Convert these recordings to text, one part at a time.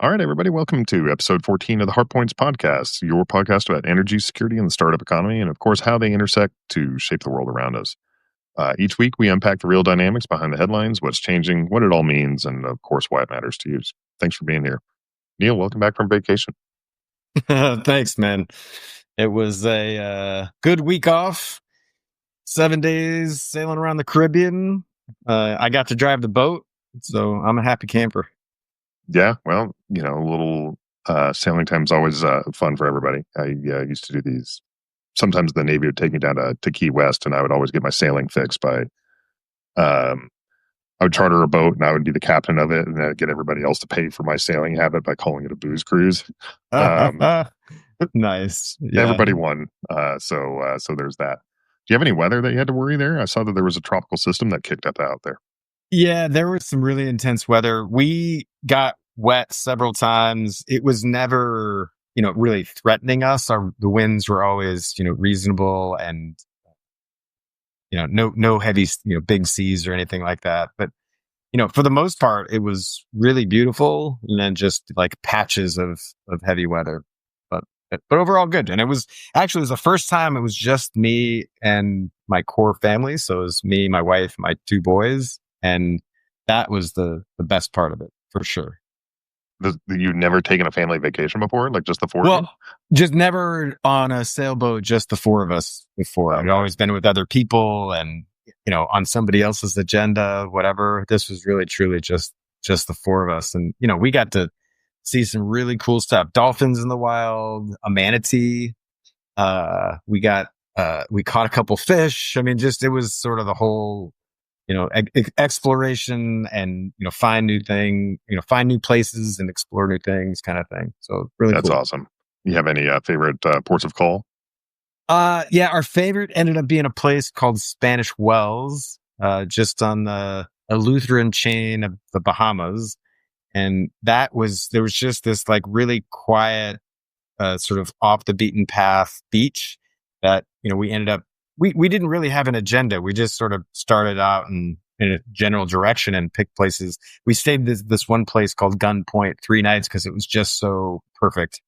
All right, everybody, welcome to episode 14 of the Hardpoints podcast, your podcast about energy security and the startup economy, and of course, how they intersect to shape the world around us. Each week, we unpack the real dynamics behind the headlines, what's changing, what it all means, and of course, why it matters to you. Thanks for being here. Neil, welcome back from vacation. Thanks, man. It was a good week off, 7 days sailing around the Caribbean. I got to drive the boat, so I'm a happy camper. Yeah, well, a little sailing time is always fun for everybody. I used to do these. Sometimes the Navy would take me down to Key West, and I would always get my sailing fix by I would charter a boat and I would be the captain of it, and I'd get everybody else to pay for my sailing habit by calling it a booze cruise. Nice. Yeah. Everybody won. So there's that. Do you have any weather that you had to worry there? I saw that there was a tropical system that kicked up out there. Yeah, there was some really intense weather. We got wet several times. It was never, really threatening us. The winds were always, reasonable and no heavy, big seas or anything like that. But, for the most part, it was really beautiful. And then just like patches of heavy weather, but overall good. And it was the first time it was just me and my core family. So it was me, my wife, my two boys. And that was the best part of it for sure. You've never taken a family vacation before? Like just the four of you? Well, just never on a sailboat, just the four of us before. I'd always been with other people and, on somebody else's agenda, whatever. This was really, truly just the four of us. And, we got to see some really cool stuff. Dolphins in the wild, a manatee. We caught a couple fish. I mean, it was sort of the whole, exploration and, find new places and explore new things kind of thing. So really That's cool. awesome. You have any favorite ports of call? Yeah, our favorite ended up being a place called Spanish Wells, just on the Lutheran chain of the Bahamas. And there was just this like really quiet, sort of off the beaten path beach that, we ended up, we didn't really have an agenda. We just sort of started out in a general direction and picked places. We stayed this one place called Gun Point 3 nights because it was just so perfect.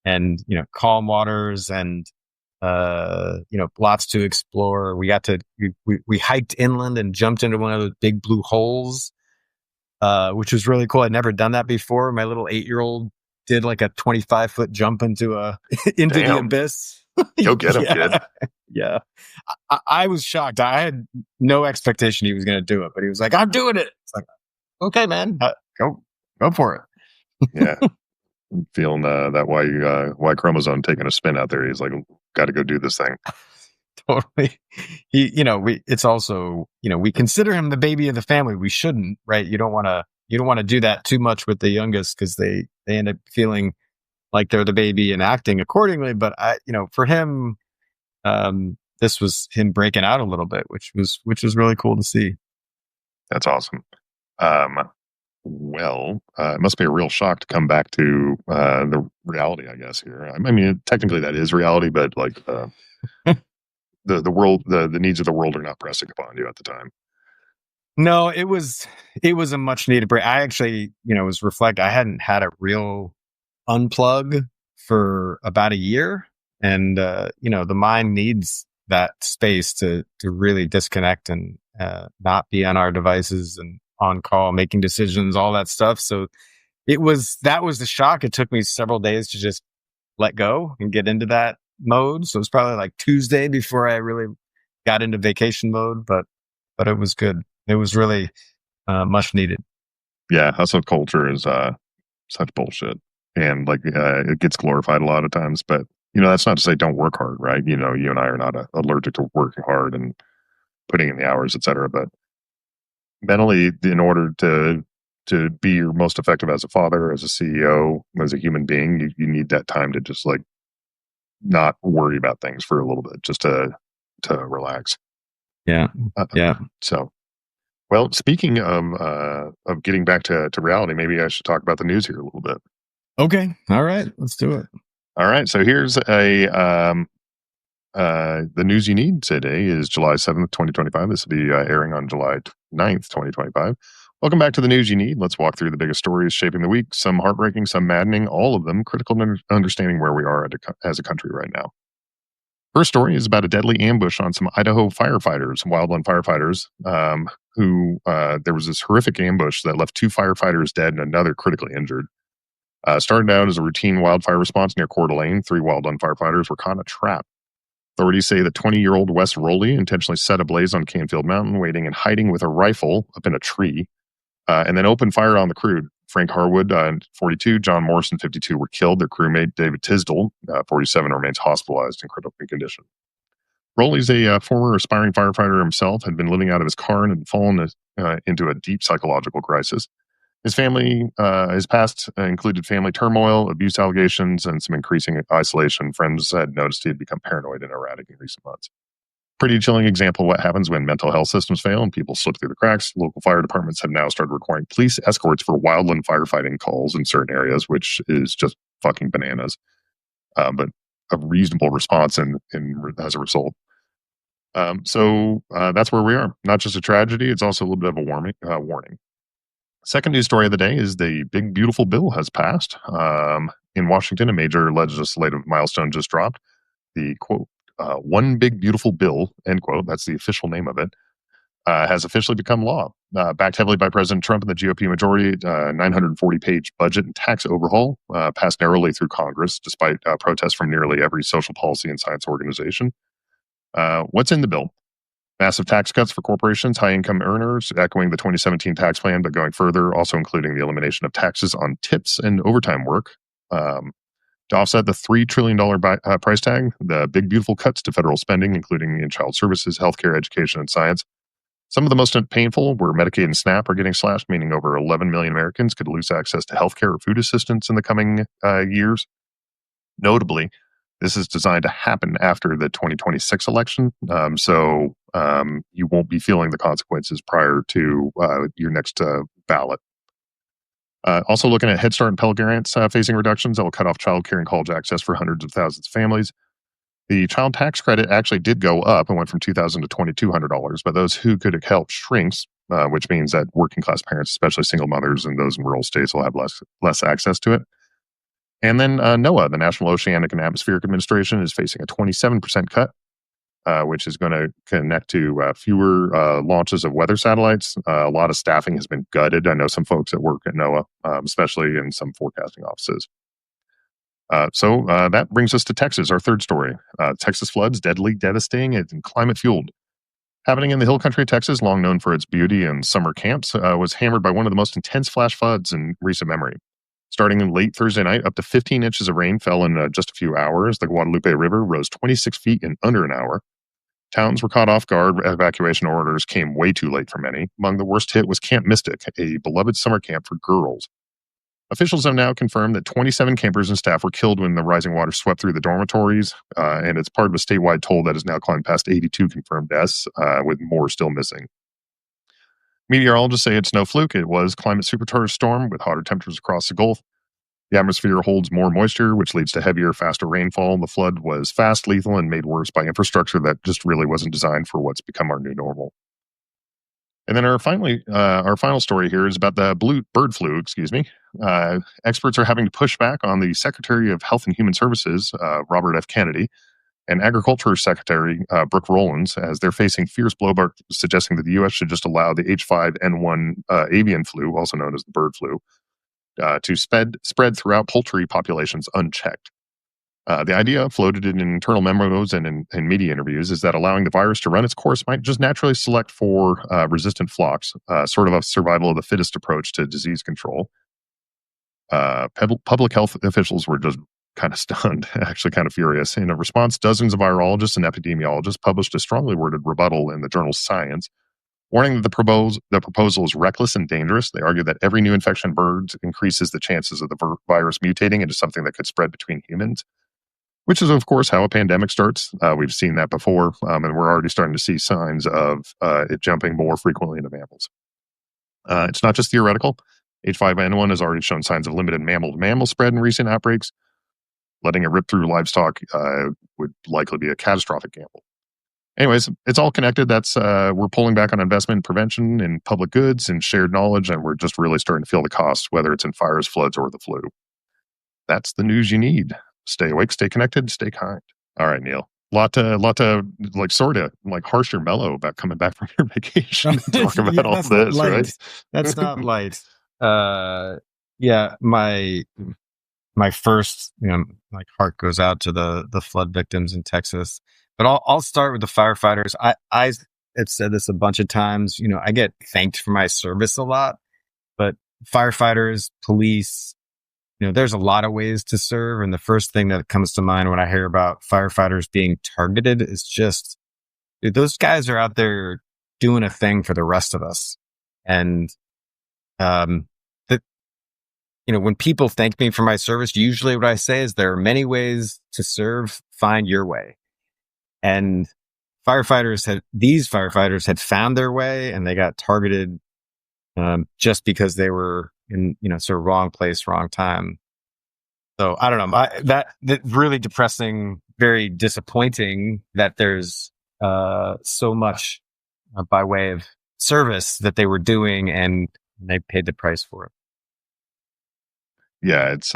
And, calm waters and, lots to explore. We hiked inland and jumped into one of those big blue holes, which was really cool. I'd never done that before. My little 8-year-old did like a 25-foot jump into the abyss. Go get him, kid. Yeah. I was shocked. I had no expectation he was going to do it, but he was like, I'm doing it. It's like, okay, man, go for it. Yeah. I'm feeling that Y chromosome taking a spin out there. He's like, got to go do this thing. Totally. It's also, we consider him the baby of the family. We shouldn't, right? You don't want to do that too much with the youngest because they end up feeling like they're the baby and acting accordingly. But for him, this was him breaking out a little bit, which was really cool to see. That's awesome. Well, it must be a real shock to come back to the reality, I guess. Here, I mean, technically that is reality, but like the world, the needs of the world are not pressing upon you at the time. No, it was a much needed break. I actually, was reflecting. I hadn't had a real unplug for about a year, and the mind needs that space to really disconnect and not be on our devices and on call, making decisions, all that stuff. So that was the shock. It took me several days to just let go and get into that mode. So it was probably like Tuesday before I really got into vacation mode, but it was good. It was really much needed. Yeah, hustle culture is such bullshit, and like it gets glorified a lot of times. But that's not to say don't work hard, right? You and I are not allergic to working hard and putting in the hours, etc. But mentally, in order to be your most effective as a father, as a CEO, as a human being, you need that time to just like not worry about things for a little bit, just to relax. Yeah. Yeah. So, well, speaking of getting back to reality, maybe I should talk about the news here a little bit. Okay. All right. Let's do it. All right. So here's the news you need today is July 7th, 2025. This will be airing on July 9th, 2025. Welcome back to the news you need. Let's walk through the biggest stories shaping the week, some heartbreaking, some maddening, all of them critical to understanding where we are as a country right now. First story is about a deadly ambush on some Idaho firefighters, wildland firefighters, who there was this horrific ambush that left 2 firefighters dead and another critically injured. Started out as a routine wildfire response near Coeur d'Alene. 3 wildland firefighters were caught in a trap. Authorities say that 20-year-old Wes Rowley intentionally set a blaze on Canfield Mountain, waiting and hiding with a rifle up in a tree, and then opened fire on the crew. Frank Harwood, 42, John Morrison, 52, were killed. Their crewmate, David Tisdall, 47, remains hospitalized in critical condition. Rowley's a former aspiring firefighter himself, had been living out of his car and had fallen into a deep psychological crisis. His past included family turmoil, abuse allegations, and some increasing isolation. Friends had noticed he had become paranoid and erratic in recent months. Pretty chilling example of what happens when mental health systems fail and people slip through the cracks. Local fire departments have now started requiring police escorts for wildland firefighting calls in certain areas, which is just fucking bananas. But a reasonable response as a result. So that's where we are. Not just a tragedy, it's also a little bit of a warning. Second news story of the day is the big, beautiful bill has passed. In Washington, a major legislative milestone just dropped. The quote, one big, beautiful bill, end quote, that's the official name of it, has officially become law. Backed heavily by President Trump and the GOP majority, 940-page budget and tax overhaul passed narrowly through Congress, despite protests from nearly every social policy and science organization. What's in the bill? Massive tax cuts for corporations, high-income earners, echoing the 2017 tax plan, but going further, also including the elimination of taxes on tips and overtime work. To offset the $3 trillion price tag, the big, beautiful cuts to federal spending, including in child services, healthcare, education, and science. Some of the most painful were Medicaid and SNAP are getting slashed, meaning over 11 million Americans could lose access to healthcare or food assistance in the coming years. Notably, this is designed to happen after the 2026 election, so you won't be feeling the consequences prior to your next ballot. Also looking at Head Start and Pell Grants facing reductions that will cut off childcare and college access for hundreds of thousands of families. The child tax credit actually did go up and went from $2,000 to $2,200, but those who could help shrinks, which means that working class parents, especially single mothers and those in rural states, will have less access to it. And then NOAA, the National Oceanic and Atmospheric Administration, is facing a 27% cut, which is going to connect to fewer launches of weather satellites. A lot of staffing has been gutted. I know some folks that work at NOAA, especially in some forecasting offices. So that brings us to Texas, our third story. Texas floods, deadly, devastating, and climate-fueled. Happening in the hill country of Texas, long known for its beauty and summer camps, was hammered by one of the most intense flash floods in recent memory. Starting in late Thursday night, up to 15 inches of rain fell in just a few hours. The Guadalupe River rose 26 feet in under an hour. Towns were caught off guard. Evacuation orders came way too late for many. Among the worst hit was Camp Mystic, a beloved summer camp for girls. Officials have now confirmed that 27 campers and staff were killed when the rising water swept through the dormitories, and it's part of a statewide toll that has now climbed past 82 confirmed deaths, with more still missing. Meteorologists say it's no fluke. It was climate supercharged storm with hotter temperatures across the Gulf. The atmosphere holds more moisture, which leads to heavier, faster rainfall. The flood was fast, lethal, and made worse by infrastructure that just really wasn't designed for what's become our new normal. And then our final story here is about the bird flu. Experts are having to push back on the Secretary of Health and Human Services, Robert F. Kennedy, and Agriculture Secretary Brooke Rollins, as they're facing fierce blowback suggesting that the U.S. should just allow the H5N1 avian flu, also known as the bird flu, to spread throughout poultry populations unchecked. The idea, floated in internal memos and in media interviews, is that allowing the virus to run its course might just naturally select for resistant flocks, sort of a survival of the fittest approach to disease control. Public health officials were just kind of stunned, actually kind of furious. In a response, dozens of virologists and epidemiologists published a strongly worded rebuttal in the journal Science, warning that the proposal is reckless and dangerous. They argue that every new infection in birds increases the chances of the virus mutating into something that could spread between humans, which is, of course, how a pandemic starts. We've seen that before, and we're already starting to see signs of it jumping more frequently into mammals. It's not just theoretical. H5N1 has already shown signs of limited mammal-to-mammal spread in recent outbreaks. Letting it rip through livestock would likely be a catastrophic gamble. Anyways, it's all connected. That's we're pulling back on investment in prevention and public goods and shared knowledge, and we're just really starting to feel the cost, whether it's in fires, floods, or the flu. That's the news you need. Stay awake, stay connected, stay kind. All right, Neil. Lot to like sort of like harsh or mellow about coming back from your vacation and talk about Yeah, all that's not this, right? light. That's not light. Yeah, my first, like heart goes out to the flood victims in Texas. But I'll start with the firefighters. I have said this a bunch of times. I get thanked for my service a lot, but firefighters, police, there's a lot of ways to serve. And the first thing that comes to mind when I hear about firefighters being targeted is just, dude, those guys are out there doing a thing for the rest of us. And, that, when people thank me for my service, usually what I say is there are many ways to serve, find your way. And these firefighters had found their way and they got targeted, just because they were in, sort of wrong place, wrong time. So I don't know. That really depressing, very disappointing that there's so much by way of service that they were doing, and they paid the price for it. Yeah, it's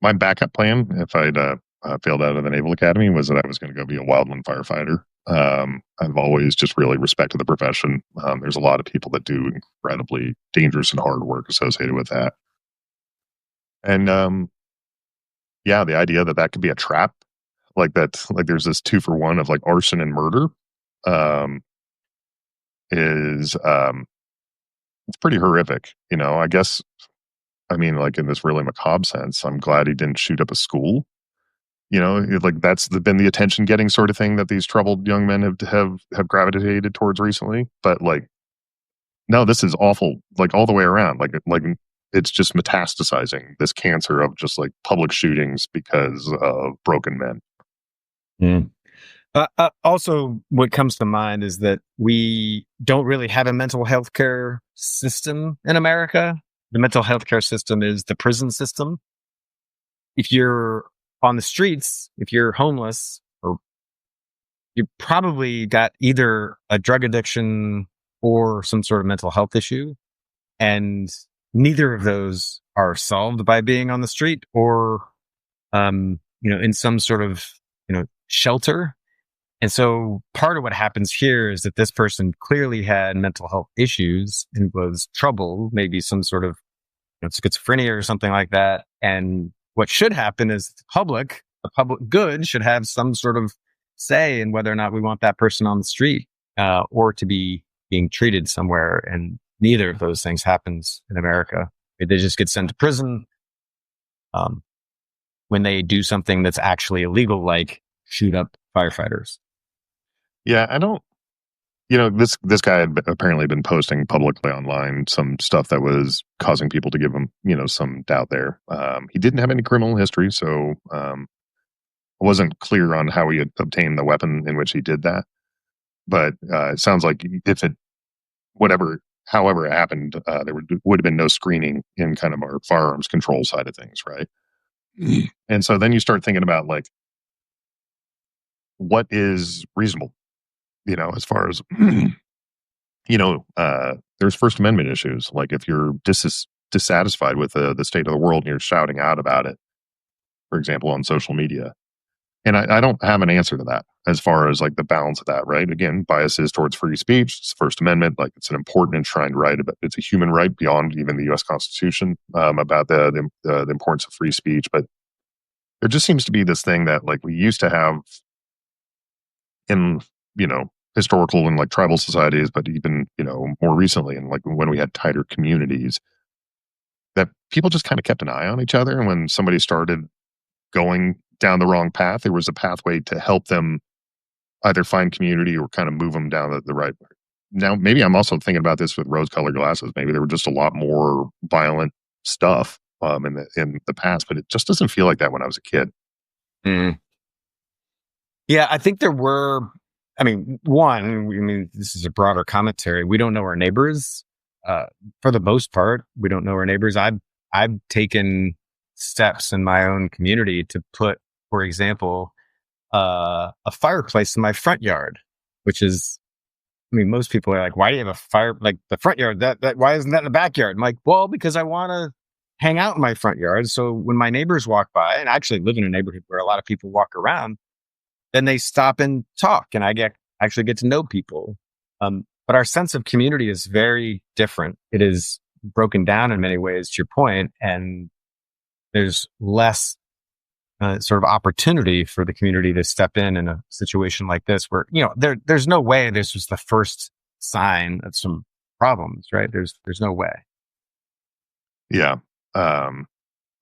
my backup plan if I'd failed out of the Naval Academy was that I was going to go be a wildland firefighter. I've always just really respected the profession. There's a lot of people that do incredibly dangerous and hard work associated with that. And yeah, the idea that that could be a trap, like that, like there's this 2-for-1 of like arson and murder, um, is it's pretty horrific. I guess I mean, like in this really macabre sense, I'm glad he didn't shoot up a school. Like that's been the attention getting sort of thing that these troubled young men have gravitated towards recently. But like, no, this is awful. Like all the way around. Like it's just metastasizing this cancer of just like public shootings because of broken men. Mm. Also, what comes to mind is that we don't really have a mental health care system in America. The mental health care system is the prison system. If you're on the streets, if you're homeless, or you probably got either a drug addiction or some sort of mental health issue. And neither of those are solved by being on the street or, in some sort of, shelter. And so part of what happens here is that this person clearly had mental health issues and was troubled, maybe some sort of schizophrenia or something like that. And what should happen is the public good should have some sort of say in whether or not we want that person on the street, or to be being treated somewhere. And neither of those things happens in America. They just get sent to prison, when they do something that's actually illegal, like shoot up firefighters. Yeah, I don't. This guy had apparently been posting publicly online some stuff that was causing people to give him, some doubt there. He didn't have any criminal history, so it wasn't clear on how he had obtained the weapon in which he did that. But it sounds like if it, however it happened, there would have been no screening in kind of our firearms control side of things, right? And so then you start thinking about like what is reasonable, as far as there's First Amendment issues. Like if you're dissatisfied with the state of the world and you're shouting out about it, for example, on social media. And I don't have an answer to that as far as like the balance of that, right? Again, bias is towards free speech. It's First Amendment, like it's an important enshrined right. It's a human right beyond even the U.S. Constitution, about the importance of free speech. But there just seems to be this thing that like we used to have in historical and like tribal societies, but even more recently, and like when we had tighter communities, that people just kind of kept an eye on each other. And when somebody started going down the wrong path, there was a pathway to help them either find community or kind of move them down the right way. Now, maybe I'm also thinking about this with rose-colored glasses. Maybe there were just a lot more violent stuff in the past, but it just doesn't feel like that when I was a kid. Mm. Yeah, I think there were. I mean, this is a broader commentary. We don't know our neighbors. For the most part, we don't know our neighbors. I've taken steps in my own community to put, for example, a fireplace in my front yard, which is, I mean, most people are like, why do you have a fire, like the front yard? Why isn't that in the backyard? I'm like, well, because I want to hang out in my front yard. So when my neighbors walk by, and I actually live in a neighborhood where a lot of people walk around, then they stop and talk, and actually get to know people. But our sense of community is very different. It is broken down in many ways, to your point, and there's less sort of opportunity for the community to step in a situation like this, where there's no way this was the first sign of some problems, right? There's no way. Yeah. I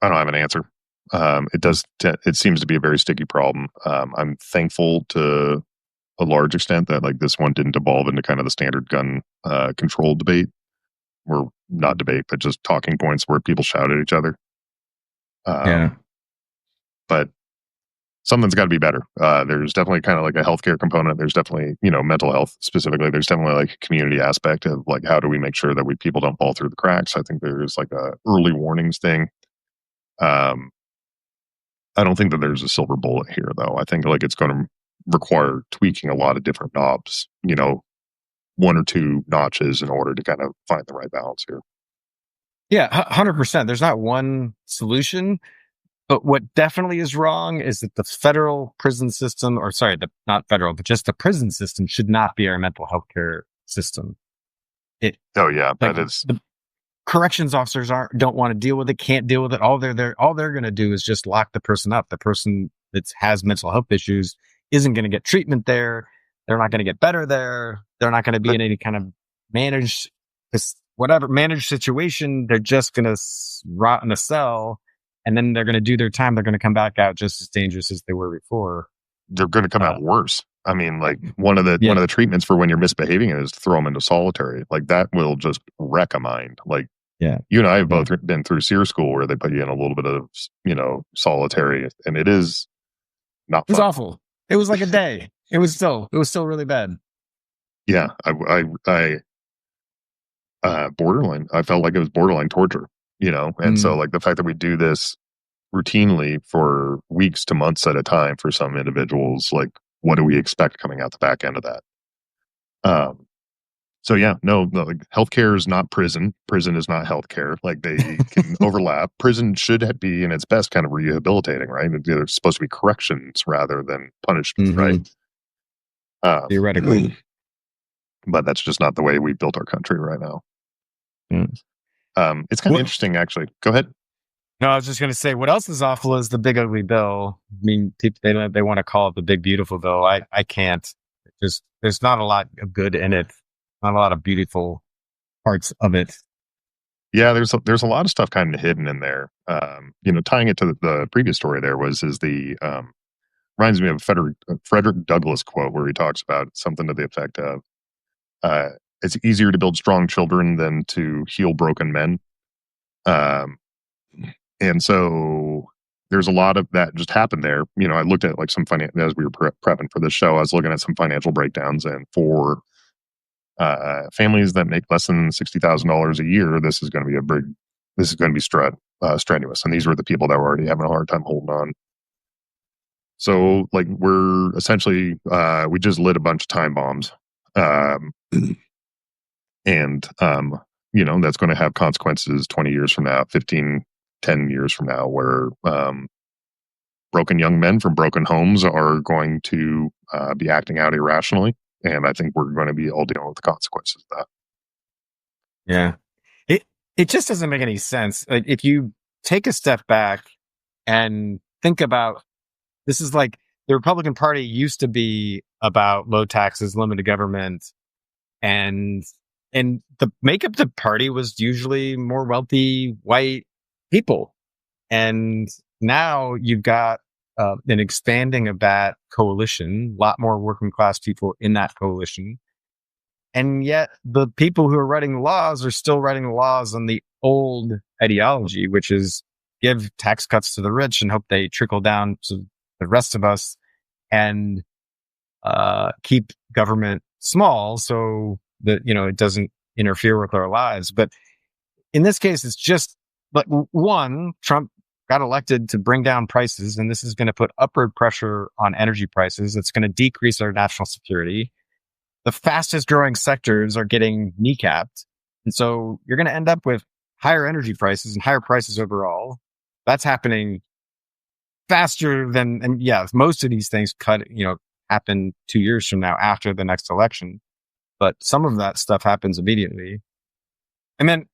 don't have an answer. It seems to be a very sticky problem. I'm thankful to a large extent that like this one didn't evolve into kind of the standard gun control debate, or not debate, but just talking points where people shout at each other. Yeah. But something's got to be better. There's definitely kind of like a healthcare component. There's definitely, mental health specifically. There's definitely like a community aspect of like, how do we make sure that people don't fall through the cracks? I think there's like a early warnings thing. I don't think that there's a silver bullet here, though. I think like it's going to require tweaking a lot of different knobs, one or two notches in order to kind of find the right balance here. Yeah, 100%. There's not one solution, but what definitely is wrong is that the federal prison system, or sorry, not federal, but just the prison system should not be our mental health care system. Oh yeah, that is. The corrections officers don't want to deal with it, can't deal with it. All they're going to do is just lock the person up. The person that has mental health issues isn't going to get treatment there. They're not going to get better there. They're not going to be in any kind of managed situation. They're just going to rot in a cell, and then they're going to do their time. They're going to come back out just as dangerous as they were before. They're going to come out worse. I mean, like one of the treatments for when you're misbehaving is to throw them into solitary. Like that will just wreck a mind. Like, you and I have both been through SEER school where they put you in a little bit of, solitary, and it is not fun. It was awful. It was like a day. It was still really bad. Yeah. I borderline, I felt like it was borderline torture, and so like the fact that we do this routinely for weeks to months at a time for some individuals, like what do we expect coming out the back end of that? So yeah, no, like healthcare is not prison. Prison is not healthcare. Like they can overlap. Prison should be in its best kind of rehabilitating, right? They're supposed to be corrections rather than punishment, right? Theoretically. But that's just not the way we built our country right now. It's kind of interesting, actually. Go ahead. No, I was just going to say, what else is awful is the big ugly bill. I mean, they want to call it the big beautiful bill. I can't. There's not a lot of good in it. Not a lot of beautiful parts of it. Yeah, there's a lot of stuff kind of hidden in there. Tying it to the previous story, reminds me of a Frederick Douglass quote where he talks about something to the effect of, "It's easier to build strong children than to heal broken men." And so there's a lot of that just happened there. I looked at like some as we were prepping for this show, I was looking at some financial breakdowns, and for families that make less than $60,000 a year, this is going to be strenuous. And these were the people that were already having a hard time holding on. So like we're essentially, we just lit a bunch of time bombs. And that's going to have consequences 20 years from now, 10 years from now, where broken young men from broken homes are going to be acting out irrationally. And I think we're going to be all dealing with the consequences of that. Yeah. It just doesn't make any sense. Like if you take a step back and think about, this is like the Republican Party used to be about low taxes, limited government, and the makeup of the party was usually more wealthy white people. And now you've got an expanding of that coalition, a lot more working class people in that coalition. And yet the people who are writing the laws are still writing the laws on the old ideology, which is give tax cuts to the rich and hope they trickle down to the rest of us, and keep government small so that, it doesn't interfere with our lives. But in this case, it's just like, one, Trump got elected to bring down prices, and this is going to put upward pressure on energy prices. It's going to decrease our national security. The fastest growing sectors are getting kneecapped. And so you're going to end up with higher energy prices and higher prices overall. That's happening faster than, and yeah, most of these things happen 2 years from now after the next election. But some of that stuff happens immediately. And then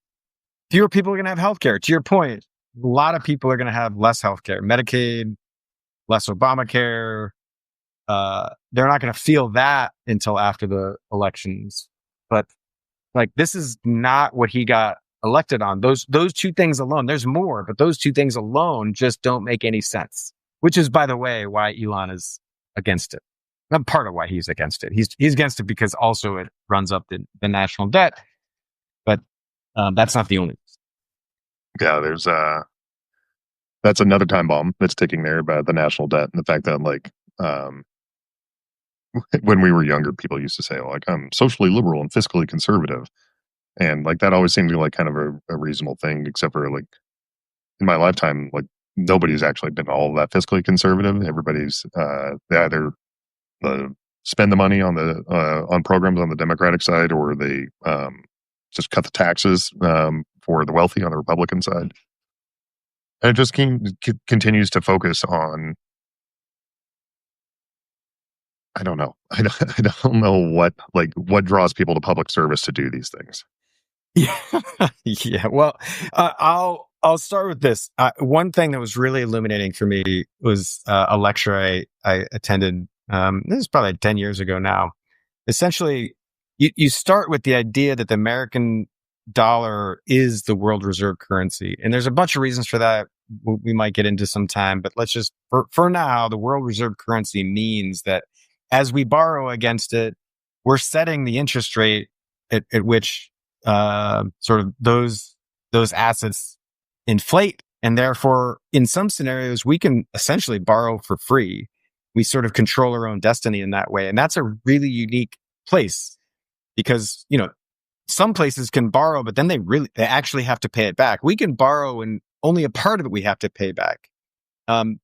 fewer people are going to have healthcare. To your point, a lot of people are going to have less healthcare, Medicaid, less Obamacare. They're not going to feel that until after the elections. But like, this is not what he got elected on. Those two things alone. There's more, but those two things alone just don't make any sense. Which is, by the way, why Elon is against it. Not part of why he's against it. He's against it because also it runs up the national debt. But that's not the only. Yeah, there's that's another time bomb that's ticking there about the national debt and the fact that like when we were younger, people used to say like I'm socially liberal and fiscally conservative, and like that always seemed to be like kind of a reasonable thing, except for like in my lifetime, like nobody's actually been all that fiscally conservative. Everybody's they either spend the money on the on programs on the Democratic side, or they just cut the taxes for the wealthy on the Republican side. And it just continues to focus on, I don't know. I don't know what draws people to public service to do these things. Yeah, yeah. Well, I'll start with this. One thing that was really illuminating for me was a lecture I attended. This is probably 10 years ago now. Essentially, you start with the idea that the American dollar is the world reserve currency, and there's a bunch of reasons for that we might get into some time. But let's just for now, the world reserve currency means that as we borrow against it, we're setting the interest rate at which sort of those assets inflate, and therefore, in some scenarios, we can essentially borrow for free. We sort of control our own destiny in that way, and that's a really unique place because some places can borrow, but then they actually have to pay it back. We can borrow, and only a part of it we have to pay back. And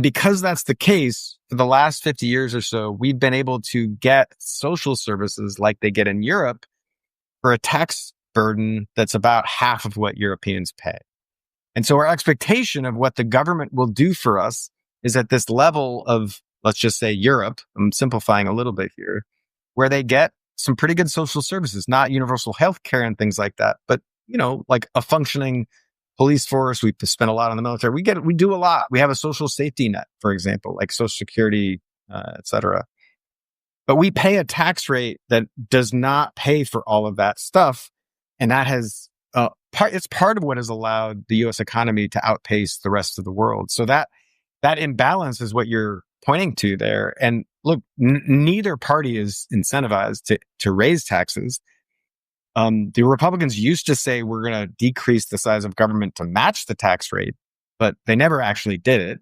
because that's the case, for the last 50 years or so, we've been able to get social services like they get in Europe for a tax burden that's about half of what Europeans pay. And so our expectation of what the government will do for us is at this level of, let's just say Europe, I'm simplifying a little bit here, where they get some pretty good social services, not universal health care and things like that, but, like a functioning police force. We spend a lot on the military. We do a lot. We have a social safety net, for example, like Social Security, et cetera. But we pay a tax rate that does not pay for all of that stuff. And that has, it's part of what has allowed the US economy to outpace the rest of the world. So that imbalance is what you're pointing to there. And look, neither party is incentivized to raise taxes. The Republicans used to say we're going to decrease the size of government to match the tax rate, but they never actually did it.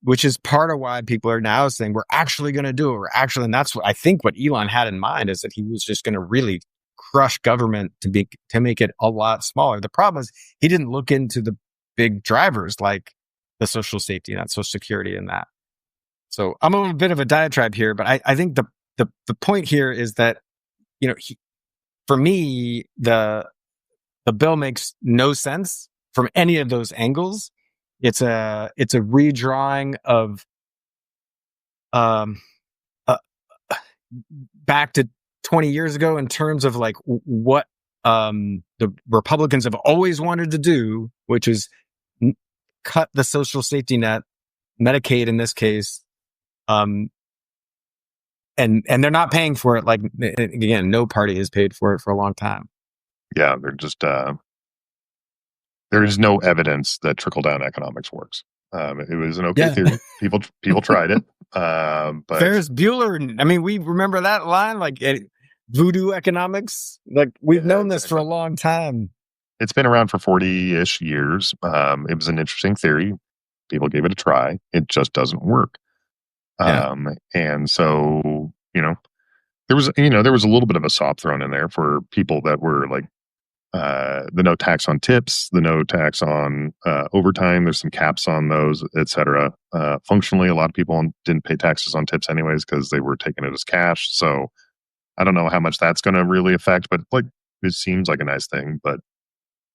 Which is part of why people are now saying we're actually going to do it. And that's what I think what Elon had in mind, is that he was just going to really crush government to make it a lot smaller. The problem is he didn't look into the big drivers like the social safety net, Social Security, and that. So I'm a little bit of a diatribe here, but I think the point here is that for me the bill makes no sense from any of those angles. It's a redrawing of back to 20 years ago in terms of like what the Republicans have always wanted to do, which is cut the social safety net, Medicaid in this case, and they're not paying for it. Like, again, no party has paid for it for a long time. Yeah, they're just there is no evidence that trickle down economics works. It was an okay theory. People tried it, but Ferris Bueller. I mean, we remember that line, like voodoo economics. Like we've known this for a long time. It's been around for 40-ish years. It was an interesting theory. People gave it a try. It just doesn't work. And so there was a little bit of a sop thrown in there for people that were like the no tax on tips, the no tax on overtime. There's some caps on those, etc. Functionally, a lot of people didn't pay taxes on tips anyways because they were taking it as cash. So I don't know how much that's going to really affect, but like it seems like a nice thing. But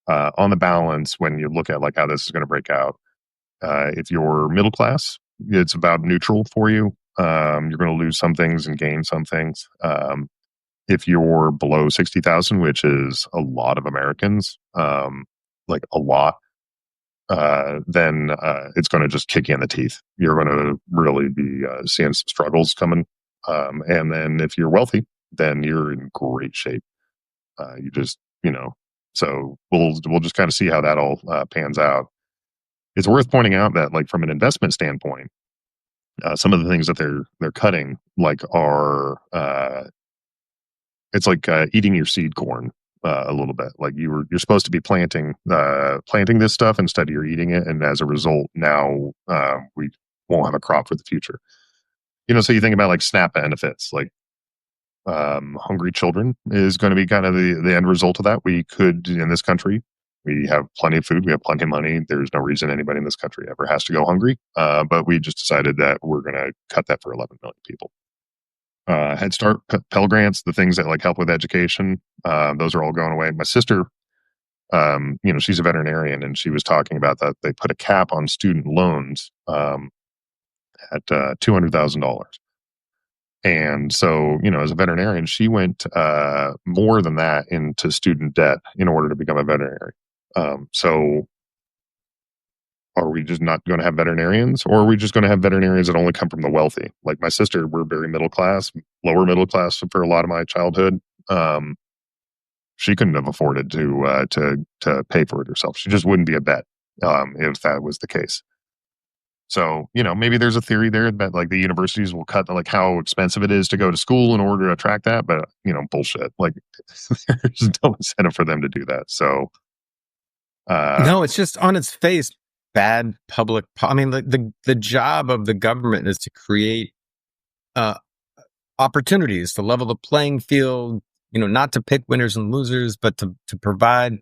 on the balance, when you look at like how this is going to break out, if you're middle class, it's about neutral for you. You're going to lose some things and gain some things. If you're below 60,000, which is a lot of Americans, like a lot, then it's going to just kick you in the teeth. You're going to really be seeing some struggles coming. And then if you're wealthy, then you're in great shape. You just, so we'll just kind of see how that all pans out. It's worth pointing out that, like, from an investment standpoint, some of the things that they're cutting, like, are it's like eating your seed corn a little bit. Like you're supposed to be planting this stuff, instead you're eating it, and as a result, now we won't have a crop for the future. So you think about like SNAP benefits, like hungry children is going to be kind of the end result of that. We could, in this country, we have plenty of food, we have plenty of money. There's no reason anybody in this country ever has to go hungry. But we just decided that we're going to cut that for 11 million people. Head Start, Pell Grants, the things that like help with education, those are all going away. My sister, she's a veterinarian, and she was talking about that they put a cap on student loans at $200,000. And so, as a veterinarian, she went more than that into student debt in order to become a veterinarian. So are we just not going to have veterinarians, or are we just going to have veterinarians that only come from the wealthy? Like my sister, we're very middle class, lower middle class for a lot of my childhood. She couldn't have afforded to pay for it herself. She just wouldn't be a vet if that was the case. So, maybe there's a theory there that like the universities will cut like how expensive it is to go to school in order to attract that. But, bullshit. Like there's no incentive for them to do that. So, no, it's just on its face bad public. I mean, the job of the government is to create opportunities, to level the playing field. Not to pick winners and losers, but to provide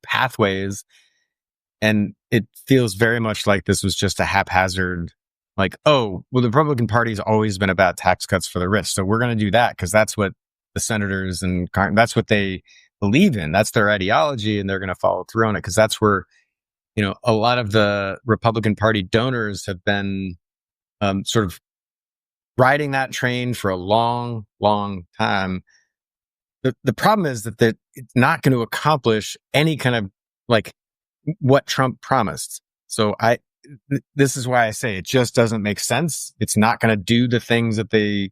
pathways. And it feels very much like this was just a haphazard, like, oh, well, the Republican Party's always been about tax cuts for the rich, so we're going to do that because that's what the senators and that's what they believe in. That's their ideology, and they're going to follow through on it because that's where, a lot of the Republican Party donors have been sort of riding that train for a long, long time. The problem is that it's not going to accomplish any kind of like what Trump promised. So this is why I say it just doesn't make sense. It's not going to do the things that they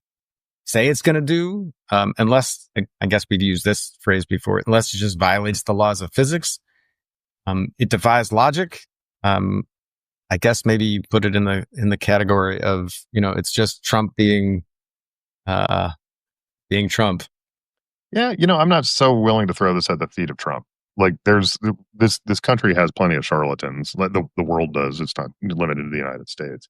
say it's going to do, unless, I guess we've used this phrase before, unless it just violates the laws of physics. It defies logic. I guess maybe you put it in the category of, it's just Trump being Trump. Yeah, I'm not so willing to throw this at the feet of Trump. Like, there's this country has plenty of charlatans. Like the world does. It's not limited to the United States.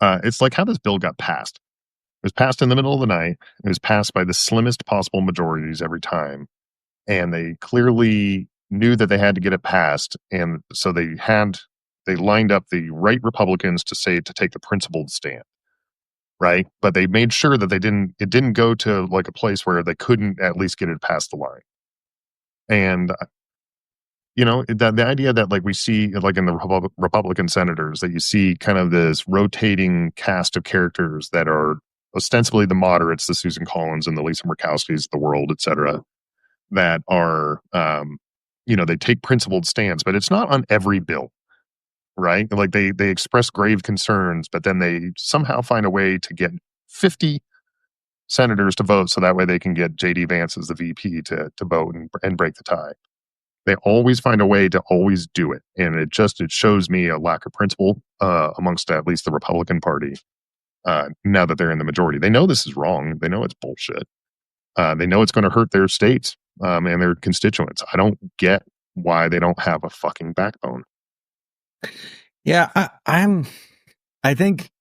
It's like how this bill got passed. It was passed in the middle of the night. It was passed by the slimmest possible majorities every time, and they clearly knew that they had to get it passed, and so they lined up the right Republicans to take the principled stand. Right. But they made sure that it didn't go to like a place where they couldn't at least get it past the line. And, the idea that like we see like in the Republican senators that you see kind of this rotating cast of characters that are ostensibly the moderates, the Susan Collins and the Lisa Murkowskis of the world, et cetera, that are, they take principled stands, but it's not on every bill. Right? Like they express grave concerns, but then they somehow find a way to get 50 senators to vote so that way they can get JD Vance as the VP to vote and break the tie. They always find a way to always do it. And it shows me a lack of principle amongst at least the Republican Party now that they're in the majority. They know this is wrong. They know it's bullshit. They know it's going to hurt their states and their constituents. I don't get why they don't have a fucking backbone. Yeah, I think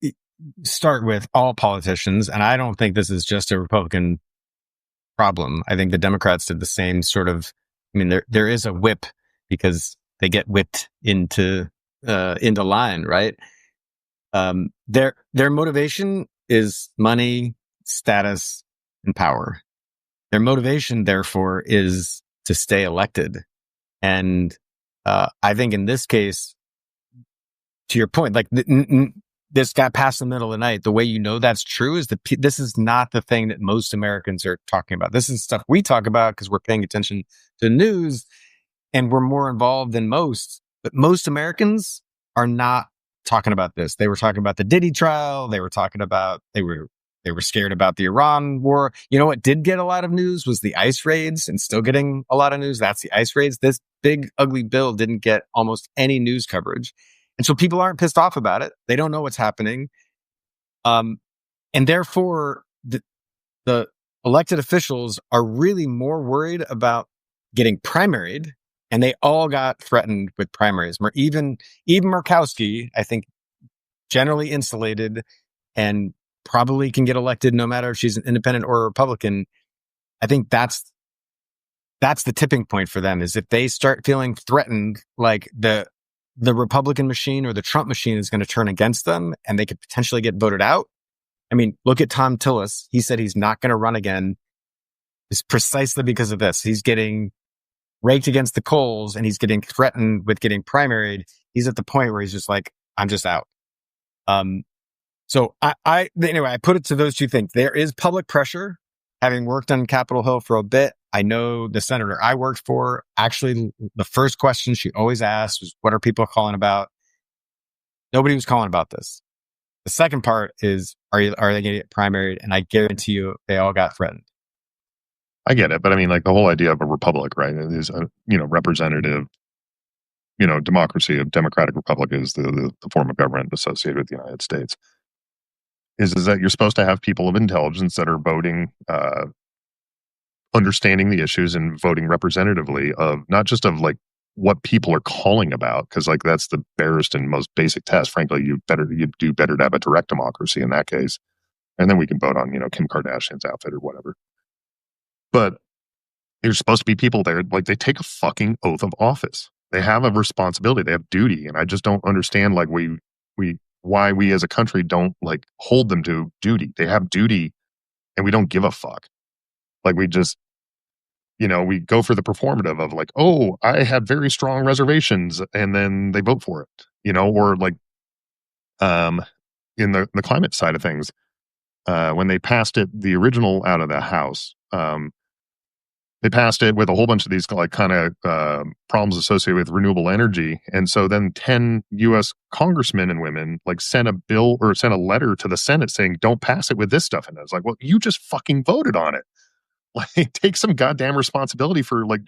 start with all politicians, and I don't think this is just a Republican problem. I think the Democrats did the same sort of I mean, there is a whip because they get whipped into line, right? Their motivation is money, status, and power. Their motivation, therefore, is to stay elected. And I think in this case, to your point, like this got past the middle of the night. The way you know that's true is that this is not the thing that most Americans are talking about. This is stuff we talk about because we're paying attention to the news and we're more involved than most. But most Americans are not talking about this. They were talking about the Diddy trial. They were talking about they were scared about the Iran war. You know what did get a lot of news was the ICE raids, and still getting a lot of news. That's the ICE raids. This big ugly bill didn't get almost any news coverage. And so people aren't pissed off about it. They don't know what's happening. And therefore, the elected officials are really more worried about getting primaried. And they all got threatened with primaries. Even Murkowski, I think, generally insulated and probably can get elected no matter if she's an independent or a Republican. I think that's the tipping point for them, is if they start feeling threatened, like the Republican machine or the Trump machine is going to turn against them and they could potentially get voted out. I mean, look at Tom Tillis. He said he's not going to run again. It's precisely because of this. He's getting raked against the coals and he's getting threatened with getting primaried. He's at the point where he's just like, I'm just out. So anyway, I put it to those two things. There is public pressure. Having worked on Capitol Hill for a bit, I know the senator I worked for, actually, the first question she always asked was, what are people calling about? Nobody was calling about this. The second part is, are they going to get primaried? And I guarantee you, they all got threatened. I get it, but I mean, like the whole idea of a republic, right? Is a representative, democracy. A democratic republic is the form of government associated with the United States. Is that you're supposed to have people of intelligence that are voting, understanding the issues and voting representatively of not just of like what people are calling about, because like that's the barest and most basic test. Frankly, you do better to have a direct democracy in that case, and then we can vote on Kim Kardashian's outfit or whatever. But there's supposed to be people there, like they take a fucking oath of office. They have a responsibility. They have duty, and I just don't understand like why we as a country don't like hold them to duty. They have duty, and we don't give a fuck. Like we just, we go for the performative of like, oh, I have very strong reservations, and then they vote for it, or like, in the climate side of things, when they passed it, the original out of the House, they passed it with a whole bunch of these like kind of problems associated with renewable energy. And so then 10 US congressmen and women like sent a bill or sent a letter to the Senate saying, don't pass it with this stuff. And I was like, well, you just fucking voted on it. Like take some goddamn responsibility for like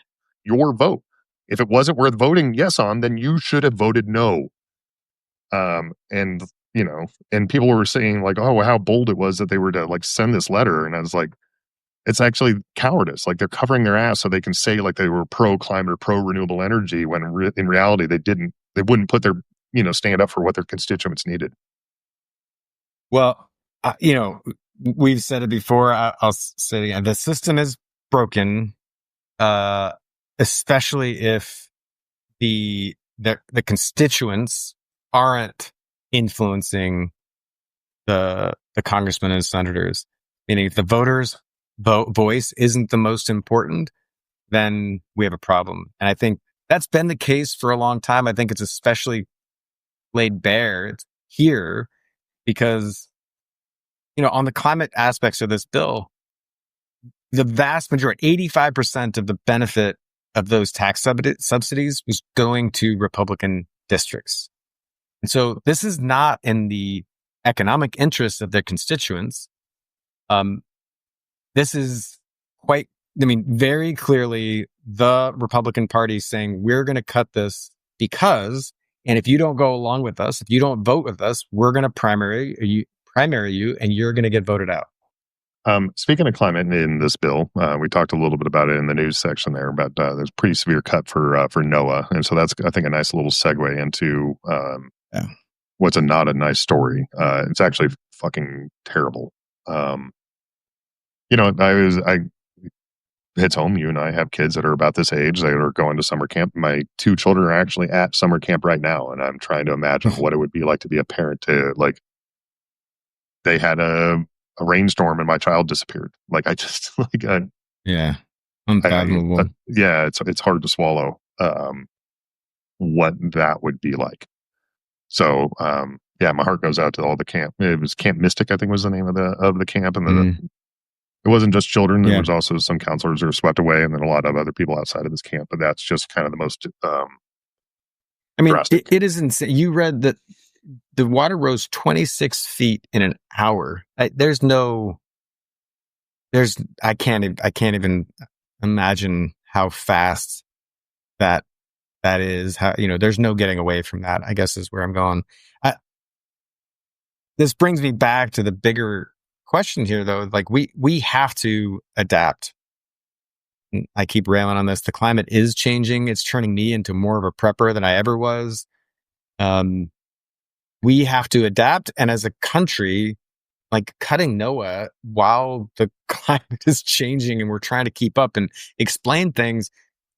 your vote. If it wasn't worth voting yes on, then you should have voted no. And and people were saying like, oh, how bold it was that they were to like send this letter. And I was like, it's actually cowardice. Like they're covering their ass so they can say like they were pro climate or pro renewable energy when in reality they didn't. They wouldn't put their stand up for what their constituents needed. Well, we've said it before. I'll say it again. The system is broken, especially if the constituents aren't influencing the congressmen and senators. Meaning, if the voters' voice isn't the most important, then we have a problem. And I think that's been the case for a long time. I think it's especially laid bare here because, on the climate aspects of this bill, the vast majority, 85% of the benefit of those tax subsidies was going to Republican districts. And so this is not in the economic interests of their constituents. This is very clearly the Republican Party saying we're going to cut this because, and if you don't go along with us, if you don't vote with us, we're going to primary you and you're going to get voted out. Speaking of climate in this bill, we talked a little bit about it in the news section there, but there's a pretty severe cut for NOAA. And so that's, I think, a nice little segue into what's not a nice story. It's actually fucking terrible. hits home. You and I have kids that are about this age that are going to summer camp. My two children are actually at summer camp right now, and I'm trying to imagine what it would be like to be a parent to like they had a rainstorm and my child disappeared. Like I just like Yeah. I Unfathomable. yeah, it's hard to swallow what that would be like. So yeah, my heart goes out to all the camp. It was Camp Mystic, I think was the name of the camp, and Mm, it wasn't just children. There yeah. was also some counselors who were swept away, and then a lot of other people outside of this camp. But that's just kind of the most I mean, drastic. it is insane. You read that the water rose 26 feet in an hour. I can't even imagine how fast that that is. How, there's no getting away from that, I guess is where I'm going. I, this brings me back to the bigger question here, though. Like we have to adapt. I keep railing on this. The climate is changing. It's turning me into more of a prepper than I ever was. Um, we have to adapt. And as a country, like cutting NOAA while the climate is changing and we're trying to keep up and explain things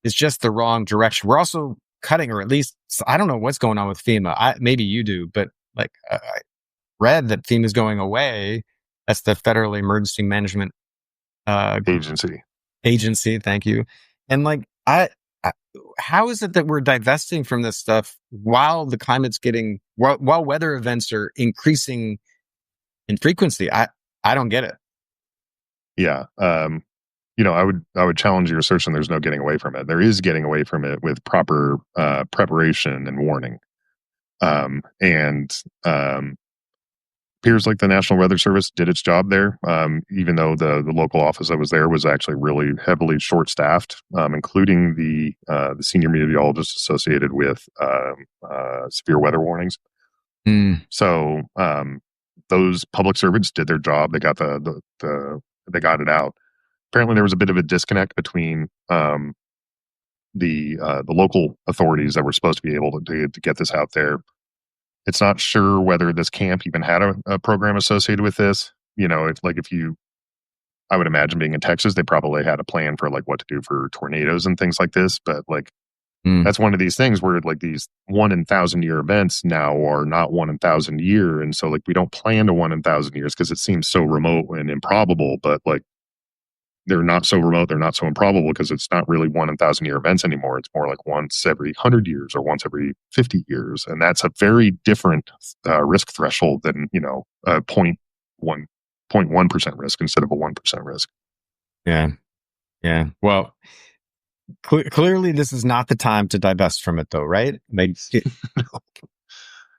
is just the wrong direction. We're also cutting, or at least I don't know what's going on with FEMA. Maybe you do, but like I read that FEMA is going away. That's the Federal Emergency Management uh, Agency. Agency. Thank you. And like I, how is it that we're divesting from this stuff while the climate's getting while weather events are increasing in frequency? I don't get it. Yeah. I would challenge your assertion there's no getting away from it. There is getting away from it with proper preparation and warning. And appears like the National Weather Service did its job there, even though the local office that was there was actually really heavily short staffed, including the senior meteorologist associated with severe weather warnings. Mm, So those public servants did their job. They got they got it out. Apparently, there was a bit of a disconnect between the local authorities that were supposed to be able to get this out there. It's not sure whether this camp even had a program associated with this. It's like I would imagine being in Texas, they probably had a plan for like what to do for tornadoes and things like this. But like mm, that's one of these things where like these 1 in 1,000 year events now are not 1 in 1,000 year, and so like we don't plan to 1 in 1,000 years because it seems so remote and improbable. But like they're not so remote, they're not so improbable because it's not really 1 in 1,000 year events anymore. It's more like once every 100 years or once every 50 years. And that's a very different risk threshold than, a 0.1% risk instead of a 1% risk. yeah. Yeah. Well, clearly this is not the time to divest from it though, right? Like,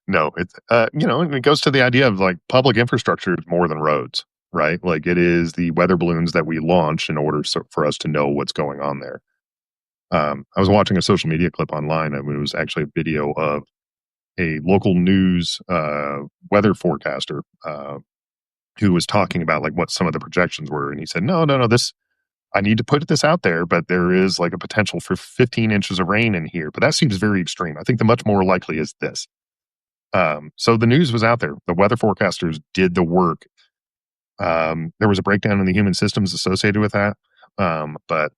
No, it's, and it goes to the idea of like public infrastructure is more than roads, right? Like it is the weather balloons that we launch in order for us to know what's going on there. I was watching a social media clip online and it was actually a video of a local news weather forecaster who was talking about like what some of the projections were, and he said, "No, this I need to put this out there, but there is like a potential for 15 inches of rain in here, but that seems very extreme. I think the much more likely is this." So the news was out there. The weather forecasters did the work. There was a breakdown in the human systems associated with that, but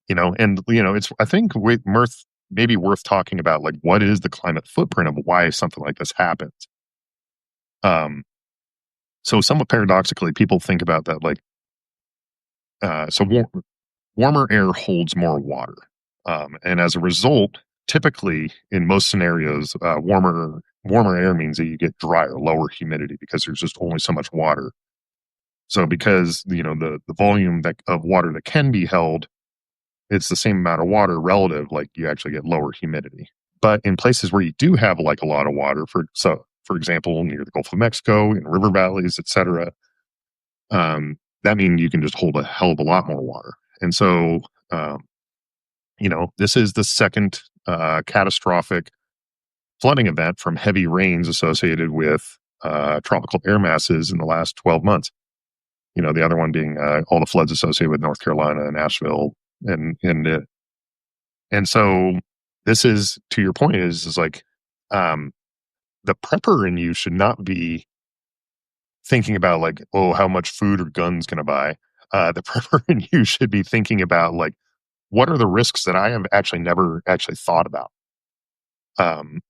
it's I think with mirth maybe worth talking about like what is the climate footprint of why something like this happens. Um, so somewhat paradoxically, people think about that like warmer air holds more water, and as a result, typically in most scenarios, warmer air means that you get drier, lower humidity because there's just only so much water. So because the volume of water that can be held, it's the same amount of water relative, like you actually get lower humidity. But in places where you do have like a lot of water, for example, near the Gulf of Mexico, in river valleys, etc., that means you can just hold a hell of a lot more water. And so, um, this is the second catastrophic flooding event from heavy rains associated with tropical air masses in the last 12 months. The other one being all the floods associated with North Carolina and Asheville, and so this is to your point is like um, the prepper in you should not be thinking about like, oh, how much food or guns can I buy? the prepper in you should be thinking about like, what are the risks that I have actually never actually thought about? Um,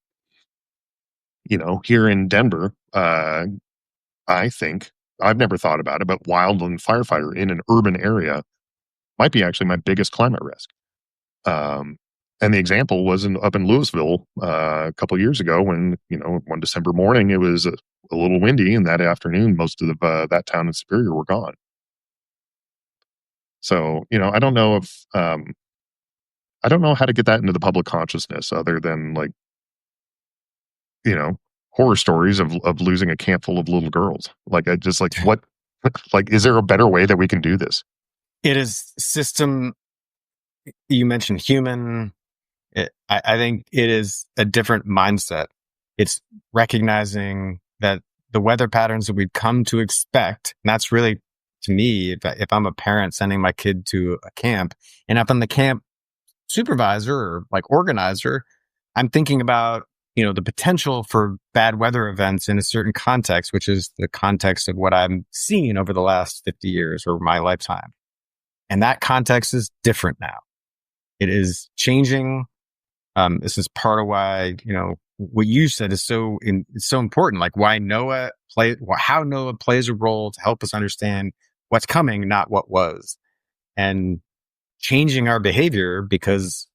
here in Denver, I think I've never thought about it, but wildland firefighter in an urban area might be actually my biggest climate risk. Um, and the example was up in Louisville a couple of years ago when, one December morning, it was a little windy, and that afternoon, most of that town in Superior were gone. So, I don't know if, I don't know how to get that into the public consciousness other than like, you know, horror stories of losing a camp full of little girls. Like, I just like, what, like, is there a better way that we can do this? It is system. You mentioned human. I think it is a different mindset. It's recognizing that the weather patterns that we've come to expect, and that's really, to me, if I'm a parent sending my kid to a camp, and if I'm the camp supervisor or like organizer, I'm thinking about, the potential for bad weather events in a certain context, which is the context of what I'm seeing over the last 50 years or my lifetime. And that context is different now. It is changing. This is part of why, what you said is it's so important. Like how Noah plays a role to help us understand what's coming, not what was, and changing our behavior because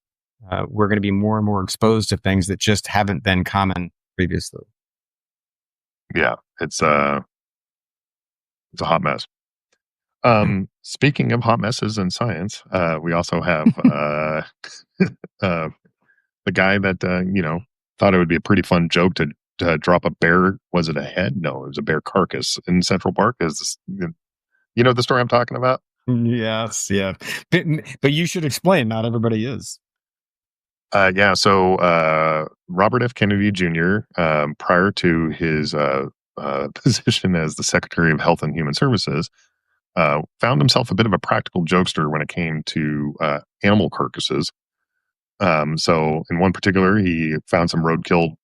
we're going to be more and more exposed to things that just haven't been common previously. Yeah, it's a hot mess. Speaking of hot messes in science, we also have the guy that thought it would be a pretty fun joke to drop a bear. Was it a head? No, it was a bear carcass in Central Park. Is this, the story I'm talking about? Yes, yeah, but you should explain. Not everybody is. Yeah. So Robert F. Kennedy Jr., prior to his position as the Secretary of Health and Human Services, found himself a bit of a practical jokester when it came to animal carcasses. So in one particular, he found some roadkill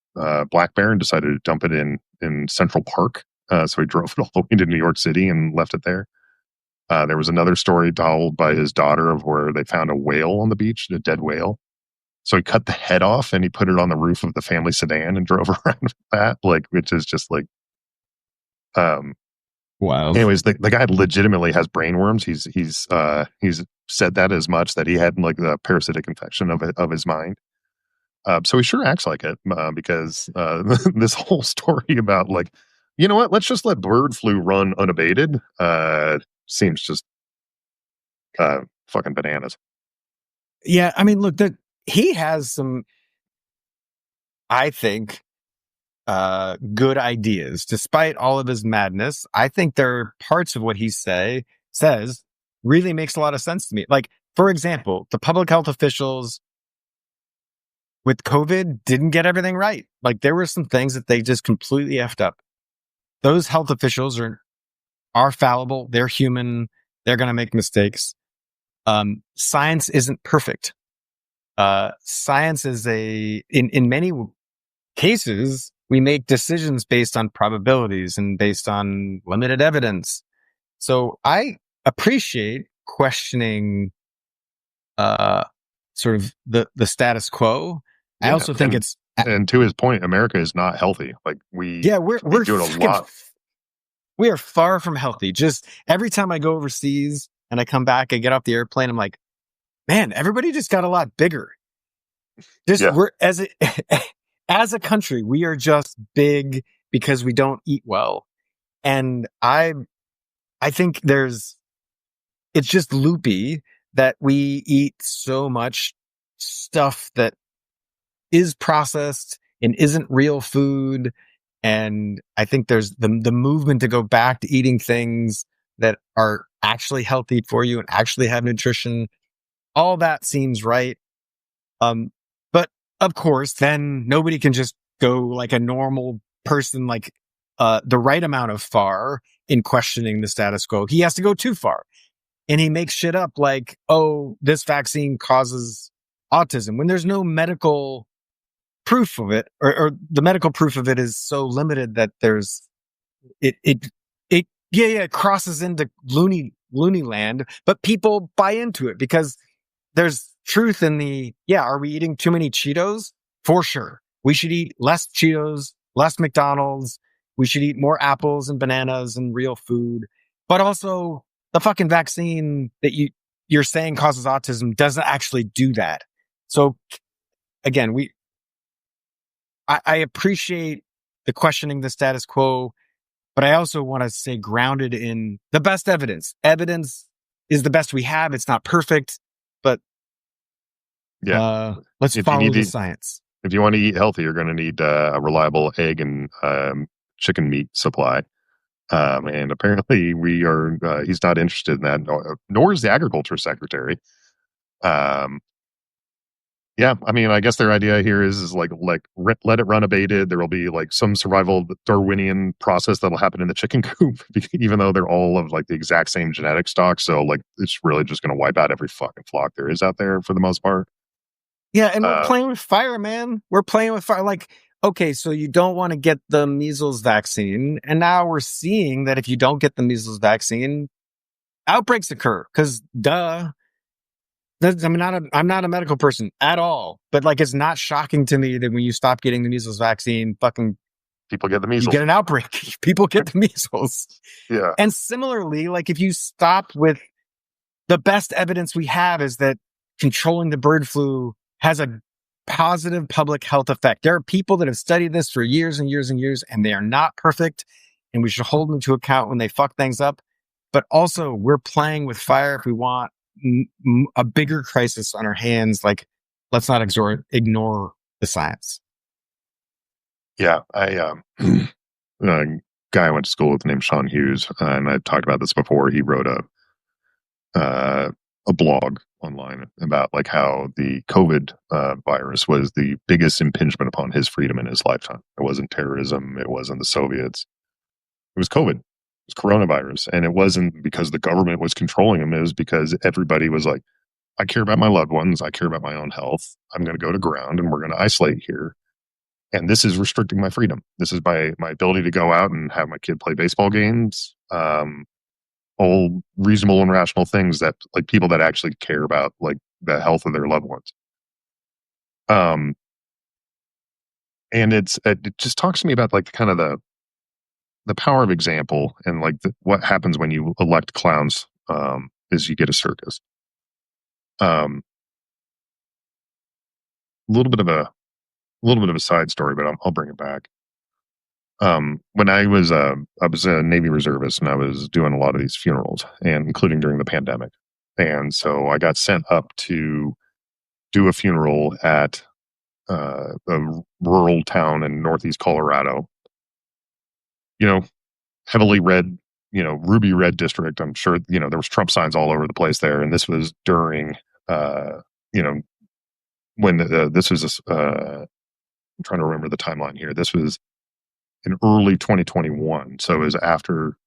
black bear and decided to dump it in Central Park. So he drove it all the way to New York City and left it there. There was another story told by his daughter of where they found a whale on the beach, a dead whale. So he cut the head off and he put it on the roof of the family sedan and drove around with that, like, which is just like, Wild. anyways, the guy legitimately has brain worms. He's said that as much that he had like the parasitic infection of his mind. So he sure acts like it because this whole story about like, you know what, let's just let bird flu run unabated seems just fucking bananas. Yeah, I mean, look, he has some, I think, good ideas, despite all of his madness. I think there are parts of what he says really makes a lot of sense to me. Like, for example, the public health officials with COVID didn't get everything right. Like, there were some things that they just completely effed up. Those health officials are fallible. They're human. They're going to make mistakes. Science isn't perfect. Science is in many cases, we make decisions based on probabilities and based on limited evidence. So I appreciate questioning sort of the status quo. Yeah, I also think it's, and to his point, America is not healthy. Like we're doing a lot. We are far from healthy. Just every time I go overseas and I come back, I get off the airplane, I'm like, man, everybody just got a lot bigger. We're as a country, we are just big because we don't eat well. And I think it's just loopy that we eat so much stuff that is processed and isn't real food. And I think there's the movement to go back to eating things that are actually healthy for you and actually have nutrition. All that seems right. But of course, then nobody can just go like a normal person, like the right amount of far in questioning the status quo. He has to go too far. And he makes shit up like, oh, this vaccine causes autism when there's no medical proof of it, or the medical proof of it is so limited that it crosses into loony land, but people buy into it because there's truth in are we eating too many Cheetos? For sure. We should eat less Cheetos, less McDonald's. We should eat more apples and bananas and real food. But also the fucking vaccine that you're saying causes autism doesn't actually do that. So again, I appreciate the questioning the status quo, but I also want to say grounded in the best evidence. Evidence is the best we have. It's not perfect, but Yeah. let's If you follow need the to, science. if you want to eat healthy, you're going to need a reliable egg and chicken meat supply. And apparently, he's not interested in that, nor is the agriculture secretary. Um, yeah, I mean, I guess their idea here is let it run abated. There will be like some survival Darwinian process that'll happen in the chicken coop, even though they're all of like the exact same genetic stock. So like, it's really just going to wipe out every fucking flock there is out there for the most part. Yeah, and we're Uh, playing with fire, man. We're playing with fire. Like, okay, so you don't want to get the measles vaccine, and now we're seeing that if you don't get the measles vaccine, outbreaks occur. Because duh. I'm not a medical person at all, but like, it's not shocking to me that when you stop getting the measles vaccine, fucking, People get the you measles. get an outbreak. People get the measles. Yeah. And similarly, like if you stop with the best evidence we have is that controlling the bird flu has a positive public health effect. There are people that have studied this for years and years and years, and they are not perfect, and we should hold them to account when they fuck things up. But also, we're playing with fire if we want a bigger crisis on our hands. Like, let's not ignore the science. Yeah. A guy I went to school with named Sean Hughes, and I talked about this before. He wrote a blog online about like how the COVID virus was the biggest impingement upon his freedom in his lifetime. It wasn't terrorism. It wasn't the Soviets. It was COVID. It was coronavirus. And it wasn't because the government was controlling him. It was because everybody was like, I care about my loved ones. I care about my own health. I'm going to go to ground and we're going to isolate here. And this is restricting my freedom. This is my ability to go out and have my kid play baseball games. All reasonable and rational things that like people that actually care about like the health of their loved ones. Um, and it just talks to me about like kind of the power of example and like what happens when you elect clowns is you get a circus. Um, a little bit of a side story, but I'll bring it back. When I was a Navy reservist and I was doing a lot of these funerals, and including during the pandemic, and so I got sent up to do a funeral at a rural town in northeast Colorado. You know, heavily red, ruby red district. I'm sure there was Trump signs all over the place there, and this was during you know when this was. I'm trying to remember the timeline here. This was in early 2021, so it was after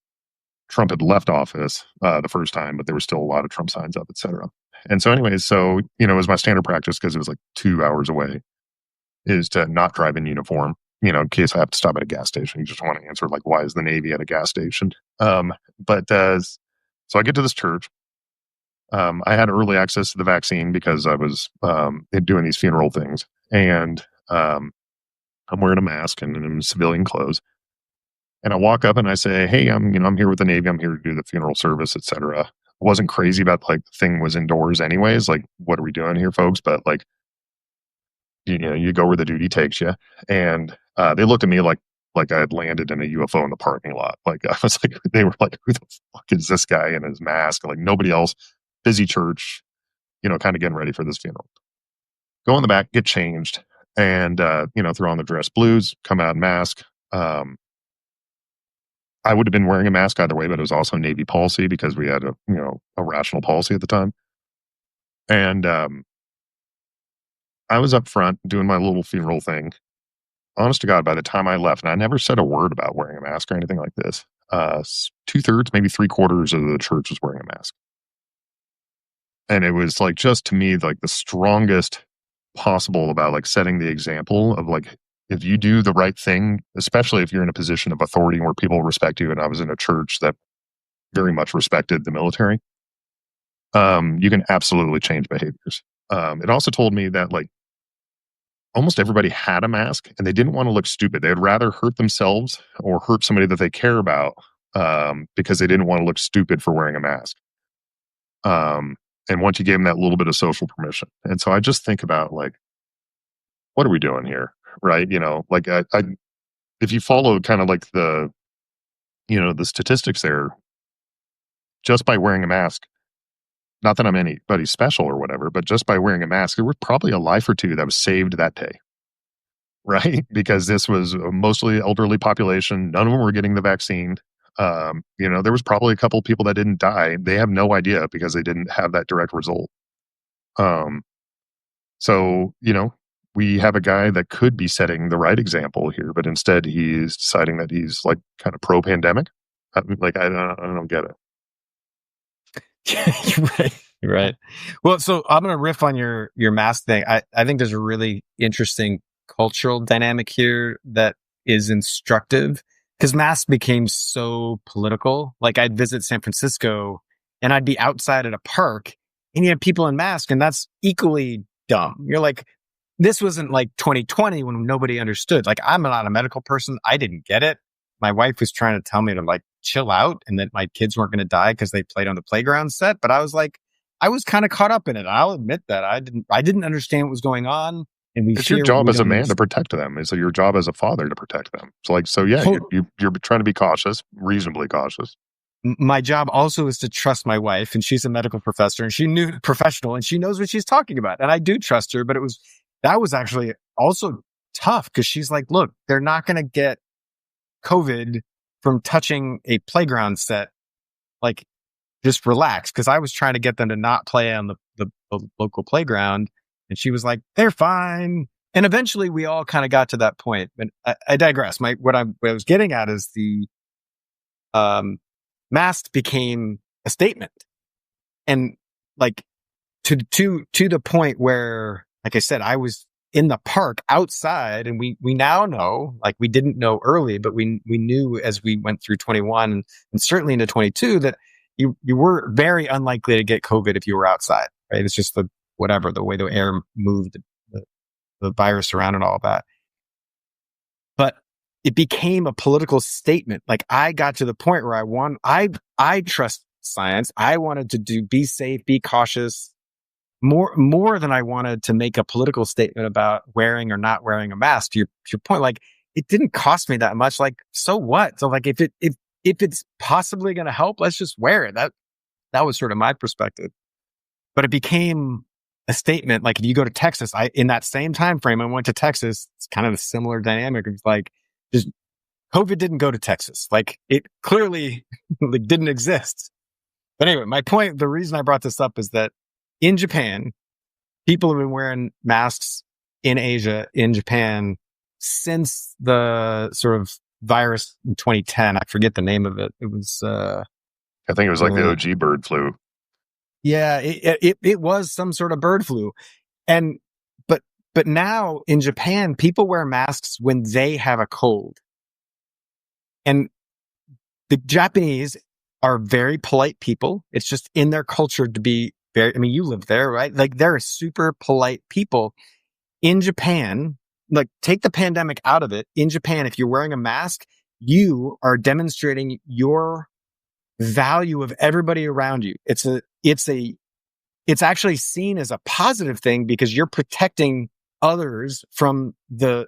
Trump had left office the first time, but there were still a lot of Trump signs up, et cetera. And so, anyways, it was my standard practice because it was like 2 hours away, is to not drive in uniform, in case I have to stop at a gas station. You just want to answer like, why is the Navy at a gas station? But so I get to this church. I had early access to the vaccine because I was doing these funeral things, and I'm wearing a mask and in civilian clothes. And I walk up and I say, "Hey, I'm here with the Navy. I'm here to do the funeral service, etc." I wasn't crazy about like the thing was indoors anyways. Like, what are we doing here, folks? But like, you go where the duty takes you. And they looked at me like I had landed in a UFO in the parking lot. Like I was like, they were like, "Who the fuck is this guy in his mask?" Like nobody else. Busy church, kind of getting ready for this funeral. Go in the back, get changed, and throw on the dress blues, come out mask. I would have been wearing a mask either way, but it was also Navy policy because we had a rational policy at the time. And I was up front doing my little funeral thing. Honest to God, by the time I left, and I never said a word about wearing a mask or anything like this, 2/3, maybe 3/4 of the church was wearing a mask. And it was like, just to me, like the strongest possible about like setting the example of like, if you do the right thing, especially if you're in a position of authority where people respect you. And I was in a church that very much respected the military, you can absolutely change behaviors. It also told me that like almost everybody had a mask and they didn't want to look stupid. They'd rather hurt themselves or hurt somebody that they care about, because they didn't want to look stupid for wearing a mask. Um, and once you gave them that little bit of social permission. And so I just think about like, what are we doing here? Right. Like if you follow kind of like the statistics there, just by wearing a mask, not that I'm anybody special or whatever, but just by wearing a mask, there was probably a life or two that was saved that day. Right. Because this was a mostly elderly population. None of them were getting the vaccine. There was probably a couple people that didn't die. They have no idea because they didn't have that direct result. Um, so, we have a guy that could be setting the right example here, but instead he's deciding that he's like kind of pro pandemic. Like, I don't get it. You're right. You're right. Well, so I'm going to riff on your mask thing. I think there's a really interesting cultural dynamic here that is instructive because masks became so political. Like I'd visit San Francisco and I'd be outside at a park and you have people in masks and that's equally dumb. You're like, this wasn't like 2020 when nobody understood. Like I'm not a medical person. I didn't get it. My wife was trying to tell me to like chill out and that my kids weren't going to die because they played on the playground set. But I was like, I was kind of caught up in it. I'll admit that I didn't understand what was going on. And we It's your fear what job we as a don't man to understand. protect them. It's your job as a father to protect them. So yeah, you're trying to be cautious, reasonably cautious. My job also is to trust my wife, and she's a medical professor and she knew professional and she knows what she's talking about. And I do trust her, but that was actually also tough because she's like, look, they're not going to get COVID from touching a playground set. Like, just relax. Cause I was trying to get them to not play on the local playground. And she was like, they're fine. And eventually we all kind of got to that point. But I digress. What I was getting at is the, mask became a statement. And like to the point where, like I said, I was in the park outside and we now know, like we didn't know early, but we knew as we went through 21 and certainly into 22 that you were very unlikely to get COVID if you were outside, right? It's just the way the air moved, the virus around and all that. But it became a political statement. Like I got to the point where I trust science. I wanted to be safe, be cautious, more than I wanted to make a political statement about wearing or not wearing a mask. To your point, like it didn't cost me that much. Like, so what? So like if it's possibly going to help, let's just wear it. That was sort of my perspective. But it became a statement. Like if you go to Texas, in that same time frame, I went to Texas. It's kind of a similar dynamic. It's like just COVID didn't go to Texas. Like it clearly like, didn't exist. But anyway, my point, the reason I brought this up is that in Japan, people have been wearing masks in Asia, in Japan, since the sort of virus in 2010. I forget the name of it. It was, I think it was like the OG bird flu. yeah, it was some sort of bird flu. And, but now in Japan, people wear masks when they have a cold. And the Japanese are very polite people. It's just in their culture to be you live there, right? Like they're super polite people. In Japan, like take the pandemic out of it. In Japan, if you're wearing a mask, you are demonstrating your value of everybody around you. It's actually seen as a positive thing because you're protecting others from the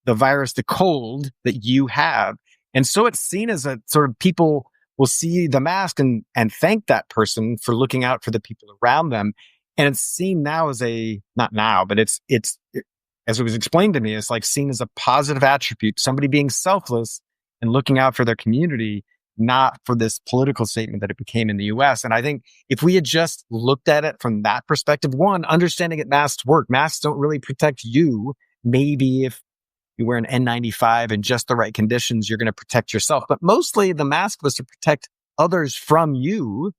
virus, the cold that you have. And so it's seen as a sort of people will see the mask and thank that person for looking out for the people around them. And it's seen now as not now, but it's as it was explained to me, it's like seen as a positive attribute, somebody being selfless and looking out for their community, not for this political statement that it became in the US. And I think if we had just looked at it from that perspective, one, understanding that masks work, masks don't really protect you. Maybe if you wear an N95 in just the right conditions, you're going to protect yourself. But mostly the mask was to protect others from you.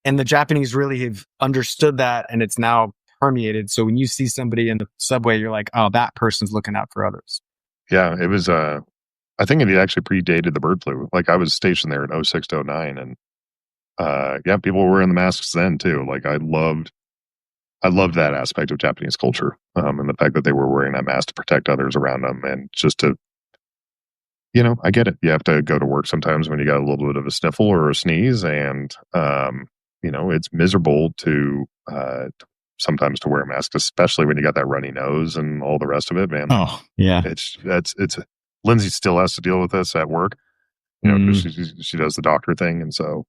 And the Japanese really have understood that and it's now permeated. So when you see somebody in the subway, you're like, oh, that person's looking out for others. Yeah, it was, I think it actually predated the bird flu. Like I was stationed there in 06 to 09 and yeah, people were wearing the masks then too. Like I loved that aspect of Japanese culture, and the fact that they were wearing that mask to protect others around them, and just to, I get it. You have to go to work sometimes when you got a little bit of a sniffle or a sneeze, and it's miserable to sometimes to wear a mask, especially when you got that runny nose and all the rest of it, man. Oh, yeah. It's Lindsay still has to deal with this at work, because she does the doctor thing, and so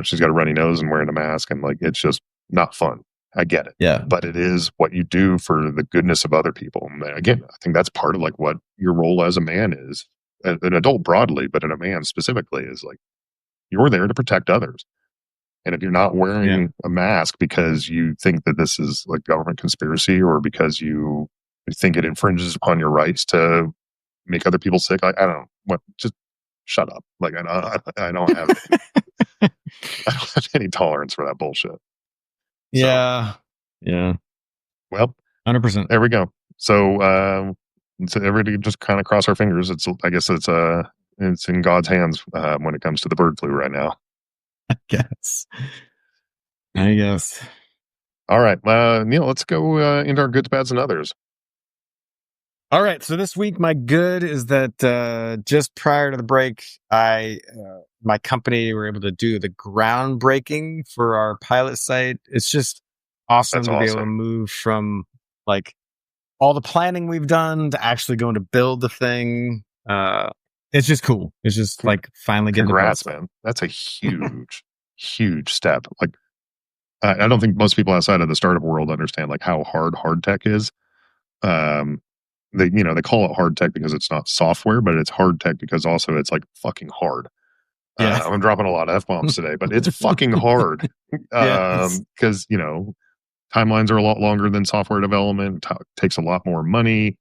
she's got a runny nose and wearing a mask, and like it's just not fun. I get it, Yeah. but it is what you do for the goodness of other people. And again, I think that's part of like what your role as a man is, an adult broadly, but in a man specifically, is like you're there to protect others. And if you're not wearing a mask because you think that this is like government conspiracy, or because you think it infringes upon your rights to make other people sick, I don't know what. Just shut up. Like I don't have I don't have any tolerance for that bullshit. Yeah. Yeah. Well, 100%. there we go. So everybody just kind of cross our fingers. I guess it's in God's hands when it comes to the bird flu right now. I guess. I guess. All right, Neil, let's go into our goods, bads, and others. All right. So this week, my good is that just prior to the break, my company were able to do the groundbreaking for our pilot site. It's just awesome to be able to move from like all the planning we've done to actually going to build the thing. It's just cool. It's just like finally getting Congrats, man. That's a huge, huge step. Like, I don't think most people outside of the startup world understand like how hard tech is. They call it hard tech because it's not software, but it's hard tech because also it's like fucking hard. Yeah. I'm dropping a lot of F-bombs today, but it's fucking hard. Because, timelines are a lot longer than software development. Takes a lot more money.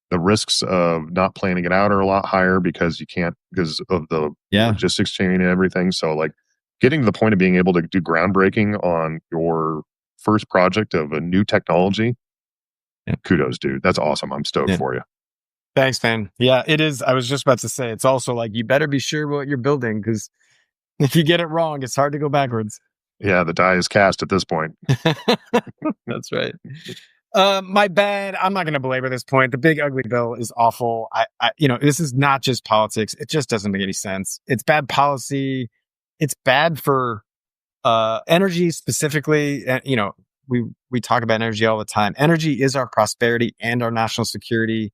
The risks of not planning it out are a lot higher because of the logistics chain and everything. So like getting to the point of being able to do groundbreaking on your first project of a new technology, kudos, dude. That's awesome. I'm stoked for you. Thanks, man. Yeah, it is. I was just about to say, it's also like, you better be sure what you're building, because if you get it wrong, it's hard to go backwards. Yeah, the die is cast at this point. That's right. My bad. I'm not going to belabor this point. The big ugly bill is awful. This is not just politics. It just doesn't make any sense. It's bad policy. It's bad for energy specifically. We talk about energy all the time. Energy is our prosperity and our national security.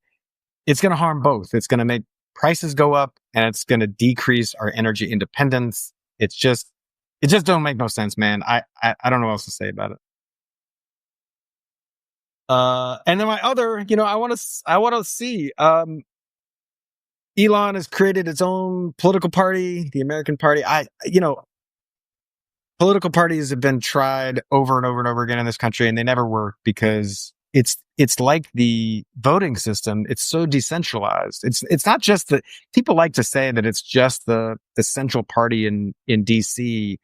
It's going to harm both. It's going to make prices go up, and it's going to decrease our energy independence. It just don't make no sense, man. I don't know what else to say about it. And then my other, I want to see, Elon has created its own political party, the American Party. Political parties have been tried over and over and over again in this country, and they never work because it's like the voting system. It's so decentralized. It's not just that people like to say that it's just the central party in DC,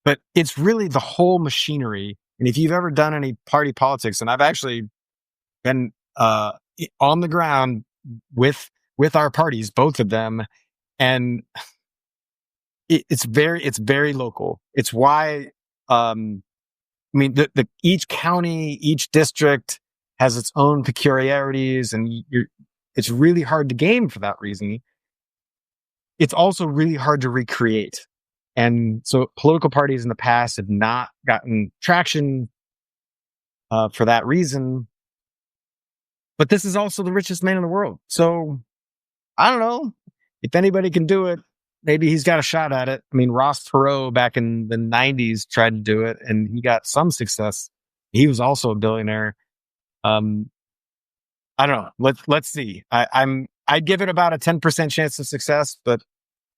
but it's really the whole machinery. And if you've ever done any party politics, and I've actually been on the ground with our parties, both of them, and it's very local. It's why each county, each district has its own peculiarities, and it's really hard to game for that reason. It's also really hard to recreate. And so political parties in the past have not gotten traction for that reason. But this is also the richest man in the world. So I don't know if anybody can do it. Maybe he's got a shot at it. I mean, Ross Perot back in the 90s tried to do it, and he got some success. He was also a billionaire. I don't know. Let's see. I'd give it about a 10% chance of success, but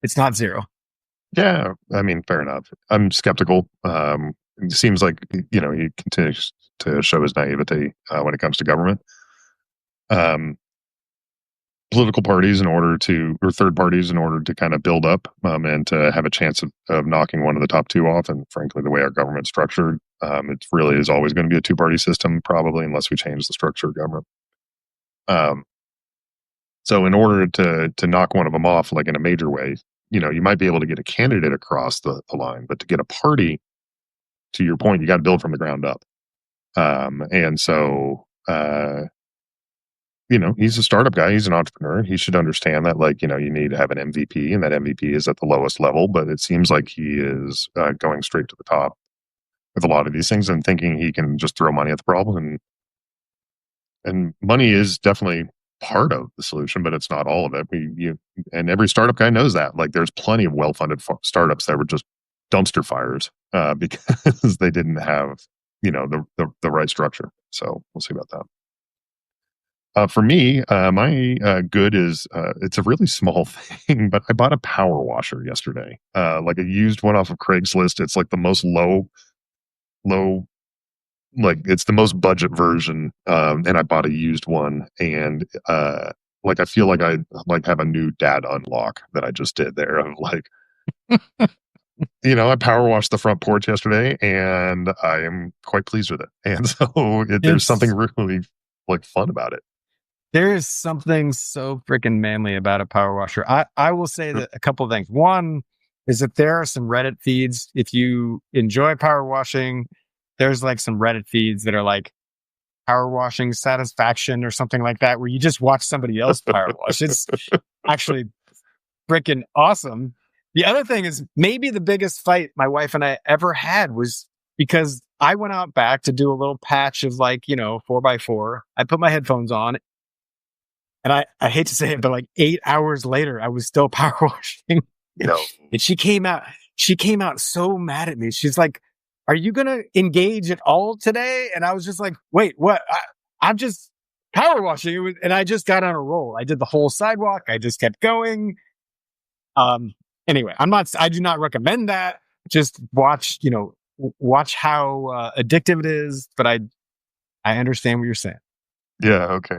it's not zero. Yeah, I mean, fair enough. I'm skeptical. It seems like he continues to show his naivety when it comes to government. Political parties or third parties in order to kind of build up and to have a chance of knocking one of the top two off. And frankly, the way our government's structured, it really is always going to be a two-party system, probably, unless we change the structure of government. So in order to knock one of them off, like in a major way, you might be able to get a candidate across the line, but to get a party, to your point, you got to build from the ground up. And so, he's a startup guy. He's an entrepreneur. He should understand that, like, you need to have an MVP, and that MVP is at the lowest level. But it seems like he is going straight to the top with a lot of these things and thinking he can just throw money at the problem. And money is definitely part of the solution, but it's not all of it. And every startup guy knows that. Like, there's plenty of well-funded startups that were just dumpster fires because they didn't have, the right structure. So we'll see about that. For me, my good is it's a really small thing, but I bought a power washer yesterday, like a used one off of Craigslist. It's like the most low, like it's the most budget version, and I bought a used one, and like I feel like I like have a new dad unlock that I just did there. Of like, I power washed the front porch yesterday, and I am quite pleased with it. And so there's something It's really like fun about it. There is something so freaking manly about a power washer. I will say that a couple of things. One is that there are some Reddit feeds. If you enjoy power washing, there's like some Reddit feeds that are like power washing satisfaction or something like that, where you just watch somebody else power wash. It's actually freaking awesome. The other thing is, maybe the biggest fight my wife and I ever had was because I went out back to do a little patch of, like, 4x4. I put my headphones on, and I hate to say it, but like 8 hours later, I was still power washing. No. And she came out so mad at me. She's like, "Are you going to engage at all today?" And I was just like, "Wait, what? I'm just power washing." And I just got on a roll. I did the whole sidewalk. I just kept going. Anyway, I do not recommend that. Just watch how addictive it is. But I understand what you're saying. Yeah. Okay.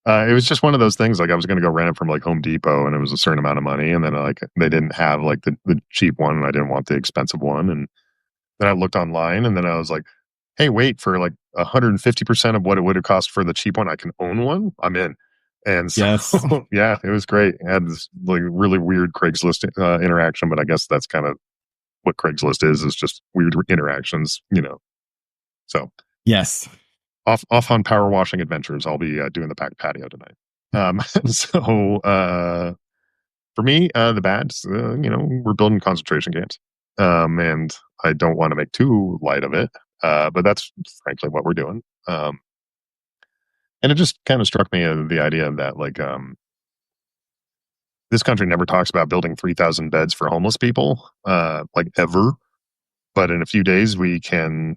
It was just one of those things. Like, I was going to go rent it from like Home Depot, and it was a certain amount of money, and then like they didn't have like the cheap one, and I didn't want the expensive one, and then I looked online, and then I was like, "Hey, wait! For like 150% of what it would have cost for the cheap one, I can own one. I'm in." And so, Yes. yeah, it was great. I had this like really weird Craigslist interaction, but I guess that's kind of what Craigslist is just weird interactions. So Yes. off on power washing adventures. I'll be doing the back patio tonight. So for me, the bads, we're building concentration camps, and I don't want to make too light of it, but that's frankly what we're doing. And it just kind of struck me the idea of that, like, this country never talks about building 3,000 beds for homeless people, like ever. But in a few days, we can,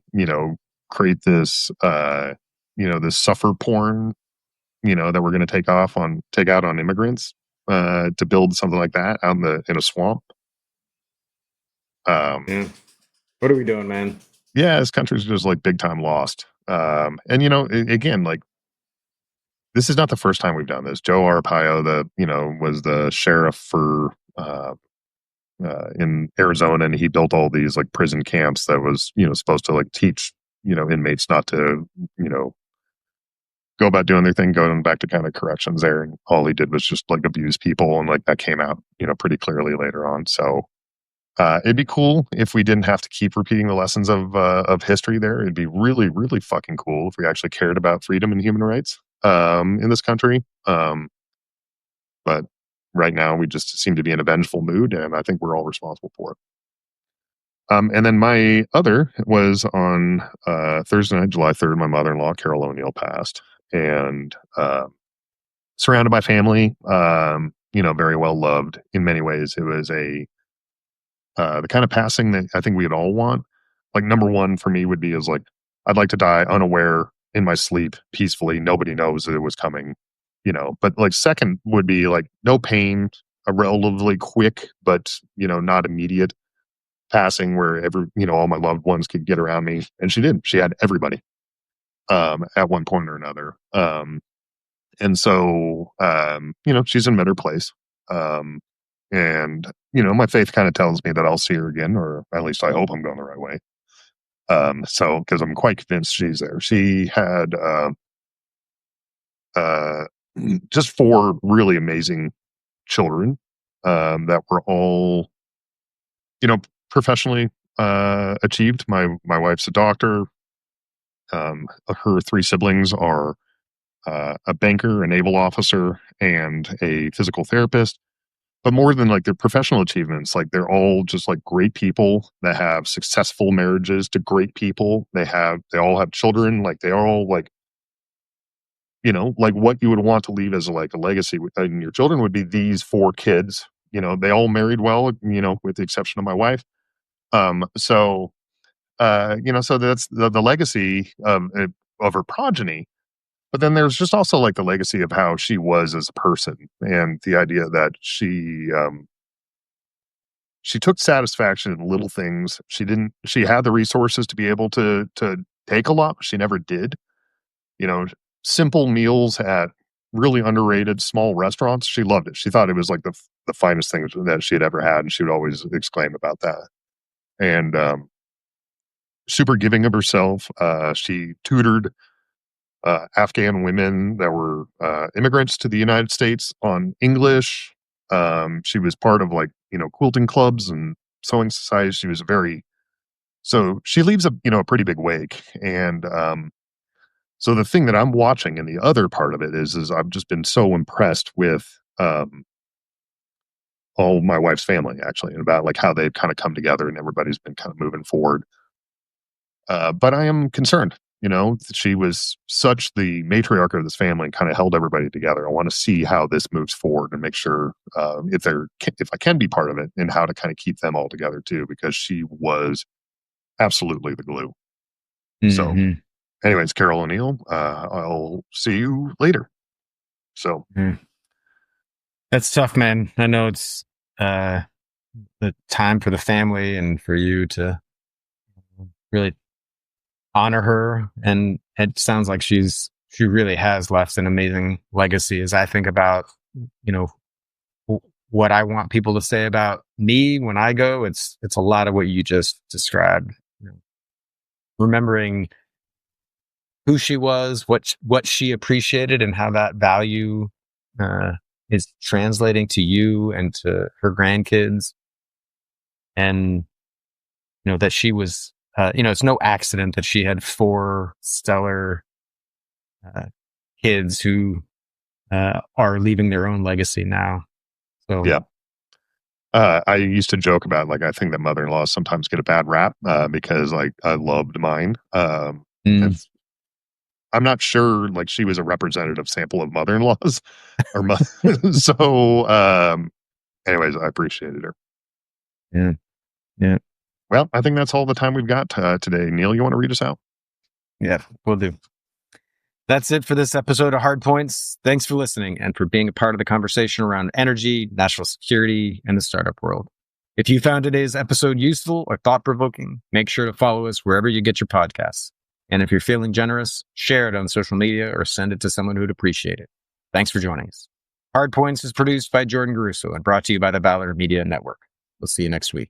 create this, this suffer porn, that we're going to take out on immigrants, to build something like that out in a swamp. Yeah. What are we doing, man? Yeah, this country's just like big time lost. And again, like, this is not the first time we've done this. Joe Arpaio, was the sheriff for in Arizona, and he built all these like prison camps that was supposed to like teach inmates not to go about doing their thing, going back to kind of corrections there. And all he did was just like abuse people, and like that came out pretty clearly later on. So it'd be cool if we didn't have to keep repeating the lessons of history there. It'd be really, really fucking cool if we actually cared about freedom and human rights in this country. But right now, we just seem to be in a vengeful mood, and I think we're all responsible for it. And then my other was on Thursday night, July 3rd, my mother-in-law, Carol O'Neill, passed. And surrounded by family, very well loved in many ways. It was the kind of passing that I think we'd all want. Like, number one for me would be is like, I'd like to die unaware in my sleep peacefully. Nobody knows that it was coming. But like, second would be like no pain, a relatively quick, but not immediate passing where all my loved ones could get around me. And she did. She had everybody at one point or another. And so, she's in a better place. And, my faith kind of tells me that I'll see her again, or at least I hope I'm going the right way. So, because I'm quite convinced she's there. She had just four really amazing children. that were all, professionally achieved. My wife's a doctor. Her three siblings are a banker, a naval officer, and a physical therapist. But more than like their professional achievements, like they're all just like great people that have successful marriages to great people. They all have children. Like they are all like, like what you would want to leave as like a legacy. And your children would be these four kids. They all married well, with the exception of my wife. So that's the legacy of her progeny. But then there's just also like the legacy of how she was as a person, and the idea that she took satisfaction in little things. She had the resources to be able to take a lot, but she never did. You know, simple meals at really underrated small restaurants. She loved it. She thought it was like the finest thing that she had ever had, and she would always exclaim about that. And super giving of herself. She tutored Afghan women that were immigrants to the United States on English. She was part of like, quilting clubs and sewing societies. So she leaves a pretty big wake. And so the thing that I'm watching, and the other part of it is I've just been so impressed with all my wife's family, actually, and about like how they've kind of come together and everybody's been kind of moving forward. But I am concerned. She was such the matriarch of this family and kind of held everybody together. I want to see how this moves forward and make sure if I can be part of it, and how to kind of keep them all together too, because she was absolutely the glue. So, Mm-hmm. anyways, Carol O'Neill, I'll see you later. So, That's tough, man. I know it's the time for the family and for you to really honor her, and it sounds like she really has left an amazing legacy. As I think about what I want people to say about me when I go, it's a lot of what you just described. Remembering who she was, what she appreciated, and how that value is translating to you and to her grandkids, and that she was. It's no accident that she had four stellar kids who are leaving their own legacy now. So yeah. I used to joke about like I think that mother-in-laws sometimes get a bad rap because like I loved mine. And I'm not sure like she was a representative sample of mother-in-laws or so. Anyways, I appreciated her. yeah, yeah, Well, I think that's all the time we've got today. Neil, you want to read us out? yeah. We'll do. That's it for this episode of Hardpoints. Thanks for listening and for being a part of the conversation around energy, national security, and the startup world. If you found today's episode useful or thought-provoking, make sure to follow us wherever you get your podcasts. And if you're feeling generous, share it on social media or send it to someone who'd appreciate it. Thanks for joining us. Hardpoints is produced by Jordan Garuso and brought to you by the Valor Media Network. We'll see you next week.